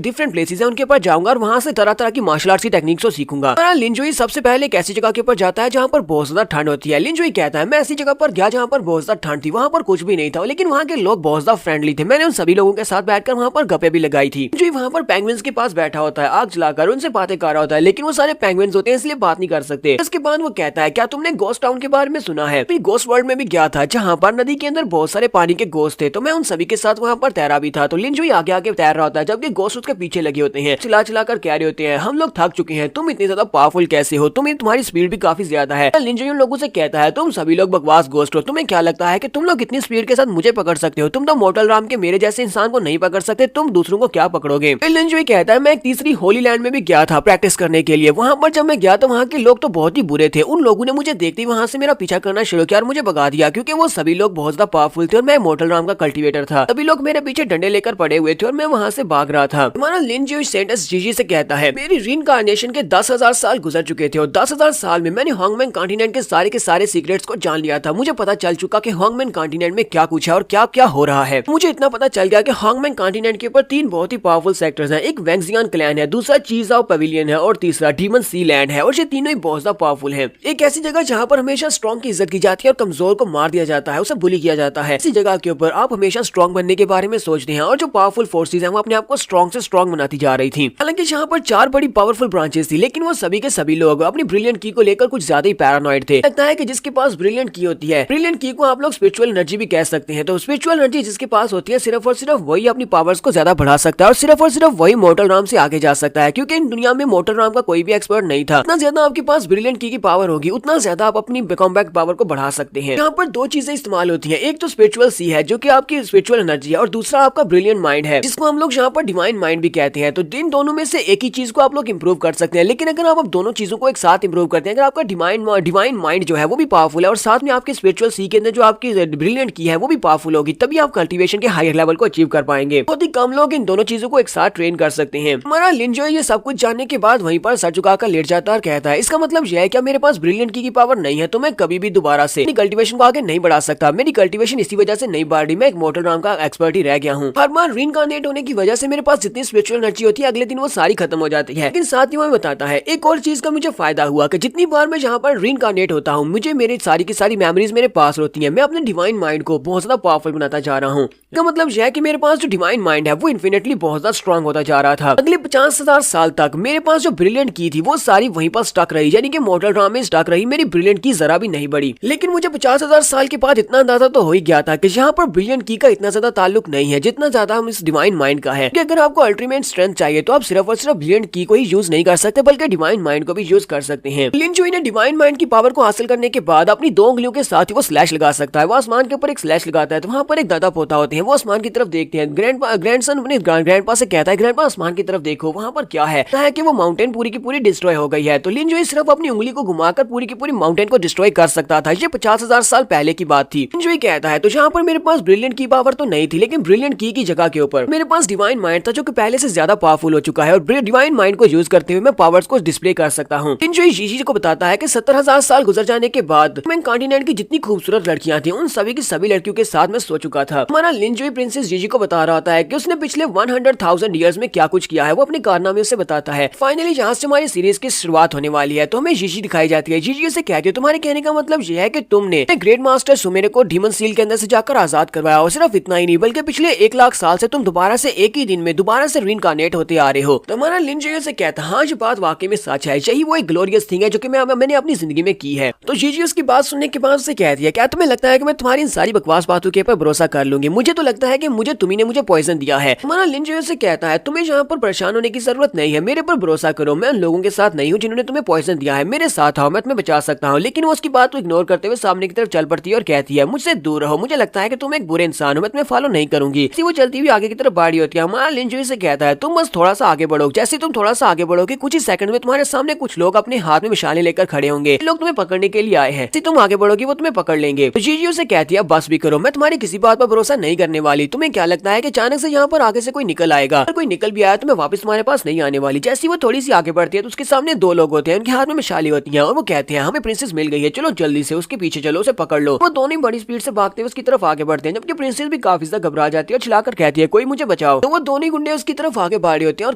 डिफरेंट प्लेसेस है उनके ऊपर पास जाऊंगा और वहाँ से तरह तरह की मार्शल आर्ट्स की टेक्निक्स को सीखूंगा। लिंजुई सबसे पहले एक ऐसी जगह के ऊपर जाता है जहाँ पर बहुत ज्यादा ठंड होती है। लिंजुई कहता है मैं ऐसी जगह पर गया जहाँ पर बहुत ज्यादा ठंड थी, वहाँ पर कुछ भी नहीं था, लेकिन वहाँ के लोग बहुत ज्यादा फ्रेंडली थे। मैंने उन सभी लोगों के साथ बैठकर वहाँ पर गप्पे भी लगाई थी। लिंजुई वहाँ पर पेंगुइन्स के पास बैठा होता है, आग जलाकर उनसे बातें कर रहा होता है, लेकिन वो सारे पेंगुइन्स होते हैं इसलिए बात नहीं कर सकते। इसके बाद वो कहता है क्या तुमने गोस्ट टाउन के बारे में सुना है? गोस्ट वर्ल्ड में भी गया था जहाँ पर नदी के अंदर बहुत सारे पानी के गोश्त थे, तो मैं उन सभी के साथ वहाँ पर तैरा भी था। तो लिंजुई आगे आगे तैर रहा होता है जबकि गोश्त उसके पीछे लगे होते हैं, चिल्ला चिल्ला कर कह रहे होते हैं हम लोग थक चुके हैं, तुम इतने ज्यादा पावरफुल कैसे हो, तुम्हारी स्पीड भी काफी ज्यादा है। लिंजुई उन लोगों से कहता है तुम सभी लोग बकवास गोश्त हो, तुम्हें क्या लगता है कि तुम लोग इतनी स्पीड के साथ मुझे पकड़ सकते हो? तुम तो मोर्टल राम के मेरे जैसे इंसान को नहीं पकड़ सकते, तुम दूसरों को क्या पकड़ोगे? लिंजुई कहता है मैं एक तीसरी होली लैंड में भी गया था प्रैक्टिस करने के लिए। वहाँ पर जब मैं गया तो वहाँ के लोग तो बहुत ही बुरे थे, उन लोगों ने मुझे देखते ही वहाँ से मेरा पीछा करना शुरू किया और मुझे भगा दिया क्योंकि वो सभी लोग बहुत ज्यादा पावरफुल थे और मैं मोर्टल राम का कल्टीवेटर था। सभी लोग मेरे पीछे डंडे लेकर पड़े हुए थे और मैं वहाँ से भाग रहा था। हमारा लिंजुई सेंटेंस जीजी से कहता है मेरी रीइंकार्नेशन के 10,000 साल गुजर चुके थे और 10,000 साल में मैंने होंगमेंग कॉन्टिनेंट के सारे सीक्रेट्स को जान लिया था। मुझे पता चल चुका कि होंगमेंग कॉन्टिनेंट में क्या कुछ है और क्या क्या हो रहा है। मुझे इतना पता चल गया कि होंगमेंग कॉन्टिनेंट के ऊपर 3 बहुत ही पावरफुल सेक्टर्स हैं। एक वेंगजियान क्लैन है, दूसरा चीजाओ पवेलियन है और तीसरा डीमन सी लैंड है, और ये तीनों ही बहुत ज्यादा पावरफुल है। एक ऐसी जगह जहाँ पर हमेशा स्ट्रॉन्ग की इज्जत की जाती है और कमजोर को मार दिया जाता है, उसे बुली किया जाता है। इसी जगह के ऊपर आप हमेशा स्ट्रॉन्ग बनने के बारे में सोचते हैं और जो पावरफुल फोर्सेज हैं वो अपने आप को स्ट्रॉन्ग से स्ट्रॉन्ग बनाती जा रही थी। हालांकि यहाँ पर 4 बड़ी पावरफुल ब्रांचेस थी, लेकिन वो सभी के सभी लोग अपनी ब्रिलियंट की को लेकर कुछ ज्यादा ही पैरानॉइड थे। लगता है कि जिसके पास ब्रिलियंट की होती है, ब्रिलियंट की को आप लोग स्पिरिचुअल एनर्जी भी कह सकते हैं, तो स्पिरिचुअल एनर्जी जिसके पास होती है सिर्फ और सिर्फ वही अपनी पावर्स को ज्यादा बढ़ा सकता है और सिर्फ वही मोर्टल राम से आगे जा सकता है, क्योंकि इन दुनिया में मोर्टल राम का कोई भी एक्सपर्ट नहीं था। जितना ज्यादा आपके पास ब्रिलियंट की पावर होगी उतना ज्यादा आप अपनी कॉम्बैट पावर को बढ़ा सकते हैं। यहाँ पर 2 चीजें इस्तेमाल होती है, एक तो स्पिरिचुअल सी है जो कि आपकी स्पिरिचुअल एनर्जी है और दूसरा आपका ब्रिलियंट माइंड है जिसको हम लोग यहाँ पर डिवाइन माइंड भी कहते हैं। तो इन दोनों में से एक ही चीज को आप लोग इंप्रूव कर सकते हैं, लेकिन अगर आप दोनों चीजों को एक साथ इंप्रूव करते हैं, अगर आपका डिवाइन माइंड जो है वो भी पावरफुल है और साथ में आपके स्पिरिचुअल सी के अंदर जो आपकी ब्रिलियंट की है वो भी पावरफुल होगी, तभी आप कल्टीवेशन के हायर लेवल को अचीव कर पाएंगे। बहुत ही कम लोग इन दोनों चीजों को एक साथ ट्रेन कर सकते हैं। हमारा लिंजुई ये सब कुछ जानने के बाद वहीं पर सर झुकाकर लेट जाता है और कहता है इसका मतलब यह है क्या मेरे पास ब्रिलियंट की पावर नहीं है तो मैं कभी भी दोबारा से अपनी कल्टीवेशन को आगे नहीं बढ़ा सकता। मेरी कल्टीवेशन इसी वजह से नहीं बढ़ रही, मैं एक मोर्टल राम का एक्सपर्ट ही रह गया हूँ। हर बार रीइंकार्नेट होने की वजह से मेरे पास जितनी स्पिरिचुअल एनर्जी होती है अगले दिन वो सारी खत्म हो जाती है। लेकिन साथ ही वो बताता है एक और चीज का मुझे फायदा हुआ कि जितनी बार मैं जहाँ पर रीइंकार्नेट होता हूँ मुझे मेरी सारी की सारी मेमोरीज मेरे पास होती है। मैं अपने डिवाइन माइंड को बहुत ज्यादा पावरफुल बनाता जा रहा हूँ। इसका मतलब यह है कि मेरे पास जो डिवाइन माइंड है वो इन्फिनिटली बहुत ज्यादा स्ट्रॉन्ग होता जा रहा था। अगले 50,000 साल तक मेरे पास जो ब्रिलियंट की थी वो सारी वहीं पर स्टक रही, यानी कि मोर्टल राम में स्टक रही, मेरी ब्रिलियंट की जरा भी नहीं बढ़ी। लेकिन मुझे 50,000 साल के बाद इतना अंदाजा तो हो ही गया था कि यहाँ पर ब्रिलियंट की का इतना ज्यादा ताल्लुक नहीं है जितना ज्यादा हम इस डिवाइन माइंड का है। कि अगर आपको अल्टीमेट स्ट्रेंथ चाहिए तो आप सिर्फ और सिर्फ ब्रिलियंट की को ही यूज नहीं कर सकते बल्कि डिवाइन माइंड को भी यूज कर सकते हैं। लिंजुई ने डिवाइन माइंड की पावर को हासिल करने के बाद अपनी 2 उंगलियों के साथ ही वो स्लैश लगा सकता है। वो आसमान के ऊपर एक स्लैश लगाता है तो वहाँ पर एक दादा पोता होते हैं, वो आसमान की तरफ देखते हैं। ग्रैंडसन अपने ग्रैंडपा से कहता है ग्रैंडपा आसमान की तरफ देखो वहाँ पर क्या है कि वो माउंटेन पूरी की पूरी डिस्ट्रॉय हो गई है। तो लिंजुई सिर्फ अपनी उंगली को घुमाकर पूरी की पूरी माउंटेन को डिस्ट्रॉय कर सकता था। ये 50,000 साल पहले की बात थी। लिंजुई कहता है तो जहाँ पर मेरे पास ब्रिलियंट की पावर तो नहीं थी, लेकिन ब्रिलियंट की जगह के ऊपर मेरे पास डिवाइन माइंड था जो कि पहले से ज्यादा पावरफुल हो चुका है और डिवाइन माइंड को यूज करते हुए मैं पावर्स को डिस्प्ले कर सकता हूँ। लिंजुई जीजी को बताता है कि 70,000 साल गुजर जाने के बाद मैं कॉन्टिनेंट की जितनी खूबसूरत लड़कियां थी उन सभी की सभी लड़कियों के साथ मैं सो चुका था। हमारा लिंजुई प्रिंसेस जीजी को बता रहा होता है कि उसने पिछले 100,000 ईयर्स में क्या कुछ किया है, वो अपने कारनामे से बताता है। फाइनली यहाँ से हमारी सीरीज की शुरुआत होने वाली है तो हमें जीजी दिखाई जाती है। जीजी उसे कहती है तुम्हारे कहने का मतलब यह है कि तुमने ग्रेट मास्टर सुमेरे को डीमन सील के अंदर से जाकर आजाद करवाया और सिर्फ इतना ही नहीं बल्कि पिछले 1 लाख साल से तुम दोबारा से एक ही दिन में दोबारा से रीइंकार्नेट होते आ रहे हो। तो हमारा लिंजुई से कहता हाँ ये बात वाकई में सच है, यही वो एक ग्लोरियस थिंग है जो कि मैंने अपनी जिंदगी में की है। तो जीजी उसकी बात सुनने के बाद से कहती है क्या तुम्हें लगता है कि मैं तुम्हारी इन सारी बकवास बातों के ऊपर भरोसा कर लूंगी? मुझे तो लगता है कि तुम्ही ने मुझे पॉइजन दिया है। हमारा लिंजुई से कहता है तुम्हें यहाँ पर परेशान होने की जरूरत नहीं है, मेरे पर भरोसा करो, मैं उन लोगों के साथ नहीं हूँ जिन्होंने तुम्हें पॉइजन दिया है, मेरे साथ आओ मैं तुम्हें बचा सकता हूँ। लेकिन वो उसकी बात को इग्नोर करते हुए सामने की तरफ चल पड़ती है और कहती है मुझसे दूर रहो, मुझे लगता है कि तुम एक बुरे इंसान हो, मैं तुम्हें फॉलो नहीं करूंगी। वो चलती हुई आगे की तरफ बाड़ी होती है। हमारा लिंजुई से कहता है तुम बस थोड़ा सा आगे बढ़ो, जैसे तुम थोड़ा सा आगे बढ़ोगे कुछ ही सेकंड में तुम्हारे सामने कुछ लोग अपने हाथ में मिसालें लेकर खड़े होंगे, लोग तुम्हें पकड़ने के लिए आए हैं, तुम आगे बढ़ोगे वो तुम्हें पकड़ लेंगे। तो जीजी उसे कहती है बस भी करो, मैं तुम्हारी किसी बात पर भरोसा नहीं करने वाली। तुम्हें क्या लगता है कि अचानक से यहाँ पर आगे से कोई निकल आएगा? अगर कोई निकल भी आया तो मैं वापस तुम्हारे पास नहीं आने वाली। जैसी वो थोड़ी सी आगे बढ़ती है तो उसके सामने 2 लोग होते हैं, उनके हाथ में मिसालें होती हैं और वो कहते हैं हमें प्रिंसेस मिल गई है, चलो जल्दी से उसके पीछे चलो, उसे पकड़ लो। वो दोनों बड़ी स्पीड से भागते हुए उसकी तरफ आगे बढ़ते हैं, जबकि प्रिंसेस भी काफी ज्यादा घबरा जाती है और चिल्लाकर कहती है कोई मुझे बचाओ। तो वो दोनों गुंडे उसकी तरफ आगे बढ़ रहे होते हैं और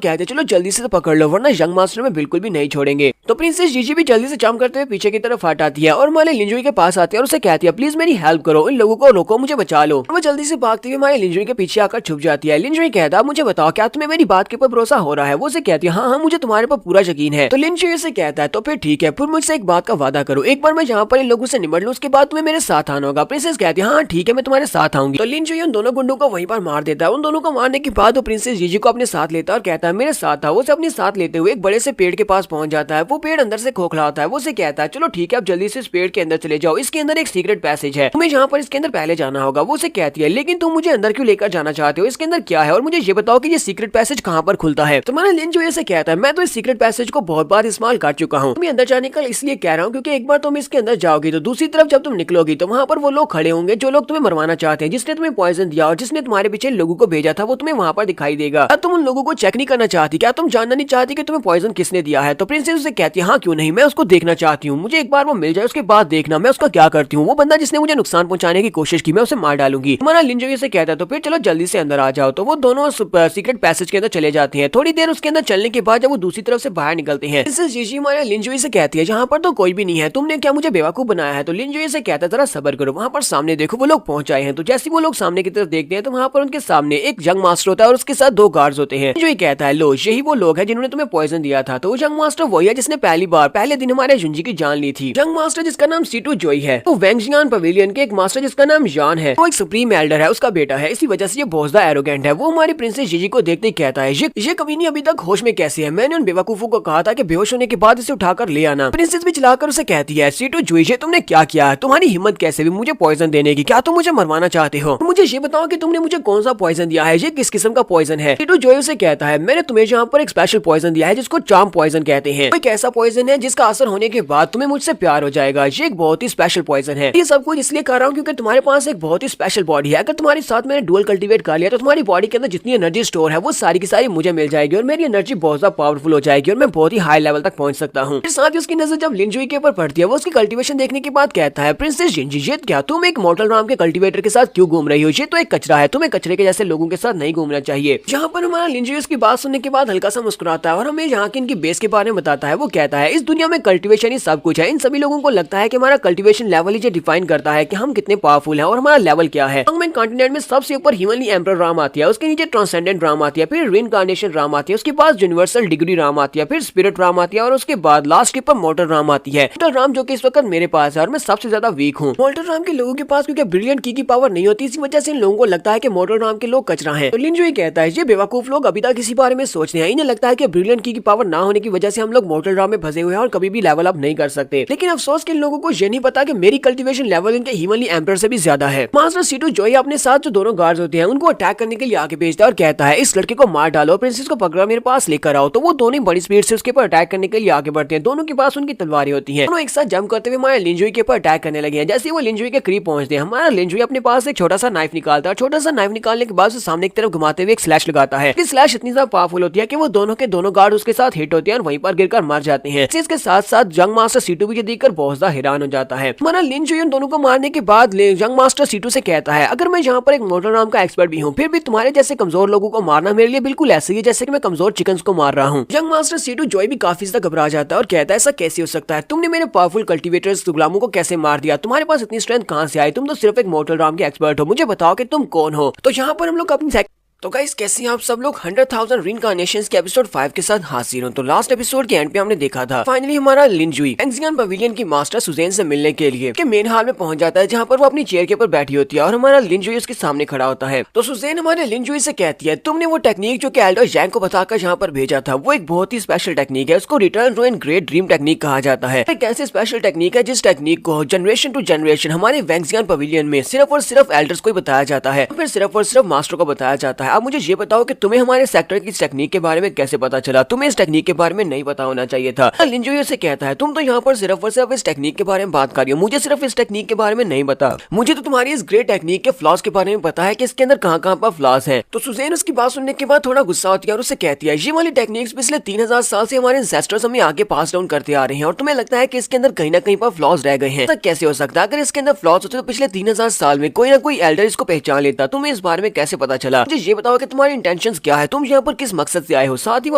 कहते हैं चलो जल्दी से पकड़ लो वरना यंग मास्टर में बिल्कुल भी नहीं छोड़ेंगे। तो प्रिंसेस जीजी भी जल्दी से जंप करते हुए पीछे की तरफ हट आती है और हमारे लिंजुई के पास आती है और उसे कहती है प्लीज मेरी हेल्प करो, इन लोगों को रोको, मुझे बचा लो। वो जल्दी से भागती हुई हमारे लिंजुई के पीछे आकर छुप जाती है। लिंजुई कहता है मुझे बताओ क्या तुम्हें मेरी बात के ऊपर भरोसा हो रहा है? वो उसे कहती है हाँ हाँ मुझे तुम्हारे पर पूरा यकीन है। तो लिंजुई से कहता है तो फिर ठीक है, फिर मुझसे एक बात का वादा करो, एक बार मैं यहाँ पर इन लोगों से निपट लूं उसके बाद तुम्हें मेरे साथ आना होगा। प्रिंसेस कहती है हाँ ठीक है मैं तुम्हारे साथ आऊंगी। तो लिंजुई उन दोनों गुंडों को वहीं पर मार देता है। उन दोनों को मारने के बाद वो प्रिंसेस जीजी को अपने साथ लेता है और कहता है मेरे साथ आओ। उसे अपने साथ लेते हुए एक बड़े से पेड़ के पास पहुंच जाता है। वो पेड़ अंदर से खोखला होता है। वो उसे कहता है चलो ठीक है अब जल्दी से इस पेड़ के अंदर चले जाओ, इसके अंदर एक सीक्रेट पैसेज है, तुम्हें जहाँ पर इसके अंदर पहले जाना होगा। वो उसे कहती है लेकिन तुम मुझे अंदर क्यों लेकर जाना चाहते हो, इसके अंदर क्या है और मुझे ये बताओ कि ये सीक्रेट पैसेज कहाँ पर खुलता है। तुम्हारा लिंजुई से कहता है मैं तो इस सीक्रेट पैसेज को बहुत बार इस्तेमाल कर चुका हूँ, तुम्हें अंदर जाने का इसलिए कह रहा हूँ क्योंकि एक बार तुम इसके अंदर जाओगी तो दूसरी तरफ जब तुम निकलोगी तो वहाँ पर वो लोग खड़े होंगे जो लोग तुम्हें मरवाना चाहते हैं, जिसने तुम्हें पॉइजन दिया और जिसने तुम्हारे पीछे लोगों को भेजा था वो तुम्हें वहाँ पर दिखाई देगा। तुम उन लोगों को चेक नहीं करना चाहती क्या, तुम जानना नहीं चाहती कि तुम्हें पॉइजन किसने दिया है? तो प्रिंसेस उसे कहती है हाँ क्यों नहीं, मैं उसको देखना चाहती हूँ, मुझे एक बार वो मिल जाए उसके बाद देखना मैं उसका क्या करती हूँ। वो बंदा जिसने मुझे नुकसान पहुंचाने की कोशिश की मैं उसे मार डालूंगी। हमारा लिंजुई से कहता है तो फिर चलो जल्दी से अंदर आ जाओ। तो वो दोनों सीक्रेट पैसेज के अंदर चले जाते हैं। थोड़ी देर उसके अंदर चलने के बाद जब वो दूसरी तरफ से बाहर निकलते हैं प्रिंसेस जीजी हमारे लिंजुई से कहती है जहाँ पर तो कोई भी नहीं है, तुमने क्या मुझे बेवकूफ बनाया है? तो लिंजुई से कहता है जरा सब्र करो, वहाँ पर सामने देखो वो लोग पहुंच आए हैं। तो जैसे वो लोग सामने की तरफ देखते हैं तो वहाँ पर उनके सामने एक यंग मास्टर होता है और उसके साथ दो गार्ड्स होते हैं। लिंजुई कहता है लो यही वो लोग हैं जिन्होंने तुम्हें पॉइजन दिया था। तो वो यंग मास्टर वही है जिसने पहले दिन हमारे जुंजी की जान ली थी। यंग मास्टर जिसका नाम सीटू जोई है, वो वेंगजियान पवेलियन के एक मास्टर जिसका नाम यान है, वो एक सुप्रीम एल्डर है, उसका बेटा है, इसी वजह से ये बहुत ज्यादा एरोगेंट है। वो हमारी प्रिंसेस जीजी को देखते ही कहता है ये कभी नहीं अभी तक होश में कैसे है? मैंने उन बेवकूफों को कहा था कि बेहोश होने के बाद इसे उठाकर ले आना। प्रिंसेस भी चिल्लाकर उसे कहती है सीटू जोई ये तुमने क्या किया है? तुम्हारी हिम्मत कैसे हुई मुझे पॉइजन देने की? क्या तुम मुझे मरवाना चाहते हो? मुझे ये बताओ कि तुमने मुझे कौन सा पॉइजन दिया है, ये किस किस्म का पॉइजन है? सीटू जोई उसे कहता है मैंने तुम्हें यहाँ पर एक स्पेशल पॉइजन दिया है जिसको चार्म पॉइजन कहते हैं। एक ऐसा पॉइजन है जिसका असर होने के बाद तुम्हें मुझसे प्यार हो जाएगा। ये एक बहुत ही स्पेशल पॉइजन है। ये सब कुछ इसलिए कर रहा हूँ क्योंकि तुम्हारे पास एक बहुत ही स्पेशल बॉडी है। अगर तुम्हारे साथ मैंने डुअल कल्टीवेट कर लिया तो तुम्हारी बॉडी के अंदर जितनी एनर्जी स्टोर है वो सारी की सारी मुझे मिल जाएगी और मेरी एनर्जी बहुत ज्यादा पावरफुल हो जाएगी और मैं बहुत ही हाई लेवल तक पहुंच सकता हूँ। साथ ही उसकी नजर जब लिंजुई के ऊपर पड़ती है वो उसकी कल्टीवेशन देखने के बाद कहता है प्रिंसेस जिंजी ये क्या तुम एक मॉर्टल राम के कल्टीवेटर के साथ क्यों घूम रही हो? ये तो एक कचरा है, तुम्हें कचरे के जैसे लोगों के साथ नहीं घूमना चाहिए। यहाँ पर हमारा लिंजुई उसकी बात सुनने के बाद हल्का सा मुस्कुराता है और हमें यहाँ की इनकी बेस के बारे में बताता है। वो कहता है इस दुनिया में कल्टीवेशन ही सब कुछ है। इन सभी लोगों को लगता है कि हमारा कल्टीवेशन लेवल ही डिफाइन करता है कि हम कितने पावरफुल हैं और हमारा लेवल क्या है। हंगमैन कॉन्टिनेंट में सबसे ऊपर ह्यूमनली एम्परर राम आती है, उसके नीचे ट्रांसेंडेंट राम आती है, फिर रिइनकार्नेशन राम आती है, उसके बाद यूनिवर्सल डिग्री राम आती है, फिर स्पिरिट राम आती है और उसके बाद लास्ट के ऊपर मोटर राम आती है। मोटर राम जो कि इस वक्त मेरे पास है और मैं सबसे ज्यादा वीक हूँ। मोटर राम के लोगों के पास क्योंकि ब्रिलियंट की पावर नहीं होती, इसी वजह से इन लोगों को लगता है कि मोटर राम के लोग कचरा हैं। तो लिंजुई कहता है ये बेवकूफ लोग अभी तक इसी बारे में सोचते हैं, इन्हें लगता है कि ब्रिलियंट की पावर ना होने की वजह से हम लोग मोटर राम में फंसे हुए हैं और कभी भी लेवल अप नहीं कर सकते। लेकिन अफसोस के इन लोगों को ये नहीं पता कि मेरी कल्टीवेशन लेवल इनके ह्यूमनली एम्परर से भी ज्यादा है। मास्टर सीटू जोई अपने साथ जो दोनों गार्ड्स होते हैं उनको अटैक करने के लिए आगे भेजता है और कहता है इस लड़के को मार डालो, प्रिंसेस को पकड़ा मेरे पास लेकर आओ। तो वो दोनों बड़ी स्पीड से उसके ऊपर अटैक करने के लिए आगे बढ़ते हैं। दोनों के पास उनकी तलवारें होती हैं। दोनों एक साथ जंप करते हुए हमारे लिंजुई के ऊपर अटैक करने लगे हैं। जैसे वो लिंजुई के करीब पहुंचते हैं हमारा लिंजुई अपने पास एक छोटा सा नाइफ निकालता है। छोटा सा नाइफ निकालने के बाद उसे सामने की तरफ घुमाते हुए एक स्लैश लगाता है। स्लैश इतनी ज्यादा पावरफुल होती है कि वो दोनों के दोनों गार्ड उसके साथ हिट होते हैं और वहीं पर गिरकर मर जाते हैं। इसके साथ साथ यंग मास्टर सीटू भी देखकर बहुत ज्यादा हैरान हो जाता है। हमारा लिंजुई उन दोनों को मारने के बाद यंग मास्टर सीटू से कहता है अगर मैं यहाँ पर एक मोटर राम का एक्सपर्ट भी हूँ फिर भी तुम्हारे जैसे कमजोर लोगों को मारना मेरे लिए बिल्कुल ऐसे ही है जैसे कि मैं कमजोर चिकन्स को मार रहा हूँ। यंग मास्टर सीटू जोई भी काफी ज्यादा घबरा जाता है और कहता है ऐसा कैसे हो सकता है? तुमने मेरे पावरफुल कल्टीवेटर्स गुलामों को कैसे मार दिया? तुम्हारे पास इतनी स्ट्रेंथ कहाँ से आई? तुम तो सिर्फ एक मोटर राम के एक्सपर्ट हो, मुझे बताओ कि तुम कौन हो? तो यहाँ पर हम लोग अपनी तो गाइस कैसे हैं आप सब लोग? 100,000 रीइंकार्नेशंस के एपिसोड 5 के साथ हाजिर हूं। तो लास्ट एपिसोड के एंड पे हमने देखा था फाइनली हमारा लिंजुई वेंगजियान पवेलियन की मास्टर सुजेन से मिलने के लिए के मेन हॉल में पहुंच जाता है जहां पर वो अपनी चेयर के ऊपर बैठी होती है और हमारा लिंजुई उसके सामने खड़ा होता है। तो सुजेन हमारे लिंजुई से कहती है तुमने वो टेक्निक जो कि एल्डर जैंग को बताकर यहाँ पर भेजा था वो एक बहुत ही स्पेशल टेक्निक है, उसको return to an great dream technique कहा जाता है। एक ऐसी स्पेशल टेक्निक है जिस टेक्निक को जनरेशन टू जनरेशन हमारे वेंगजियान पवेलियन में सिर्फ और सिर्फ एल्डर्स को ही बताया जाता है, फिर सिर्फ और सिर्फ मास्टर को बताया जाता है। अब मुझे ये बताओ कि तुम्हें हमारे सेक्टर की इस टेक्निक के बारे में कैसे पता चला? तुम्हें इस टेक्निक के बारे में नहीं पता होना चाहिए था। लिंजुई से कहता है तुम तो यहाँ पर सिर्फ और सिर्फ इस टेक्निक के बारे में बात कर रही हो, मुझे सिर्फ इस टेक्निक के बारे में नहीं पता। मुझे तो तुम्हारी इस ग्रेट टेक्निक के फ्लॉज के बारे में पता है कि इसके अंदर कहाँ कहाँ पर फ्लॉज हैं। तो सुजेन उसकी बात सुनने के बाद थोड़ा गुस्सा होती है और उससे कहती है ये वाली टेक्निक्स पिछले 3000 साल से हमारे एंसेस्टर्स हमें आगे पास डाउन करते आ रहे हैं और तुम्हें लगता है कि इसके अंदर कहीं ना कहीं पर फ्लॉज रह गए हैं। ऐसा कैसे हो सकता है? अगर इसके अंदर फ्लॉज होते तो पिछले 3000 साल में कोई ना कोई एल्डर इसको पहचान लेता। तुम्हें इस बारे में कैसे पता चला? मुझे ये बताओ कि तुम्हारी इंटेंशंस क्या है, तुम यहाँ पर किस मकसद से आए हो। साथ ही वो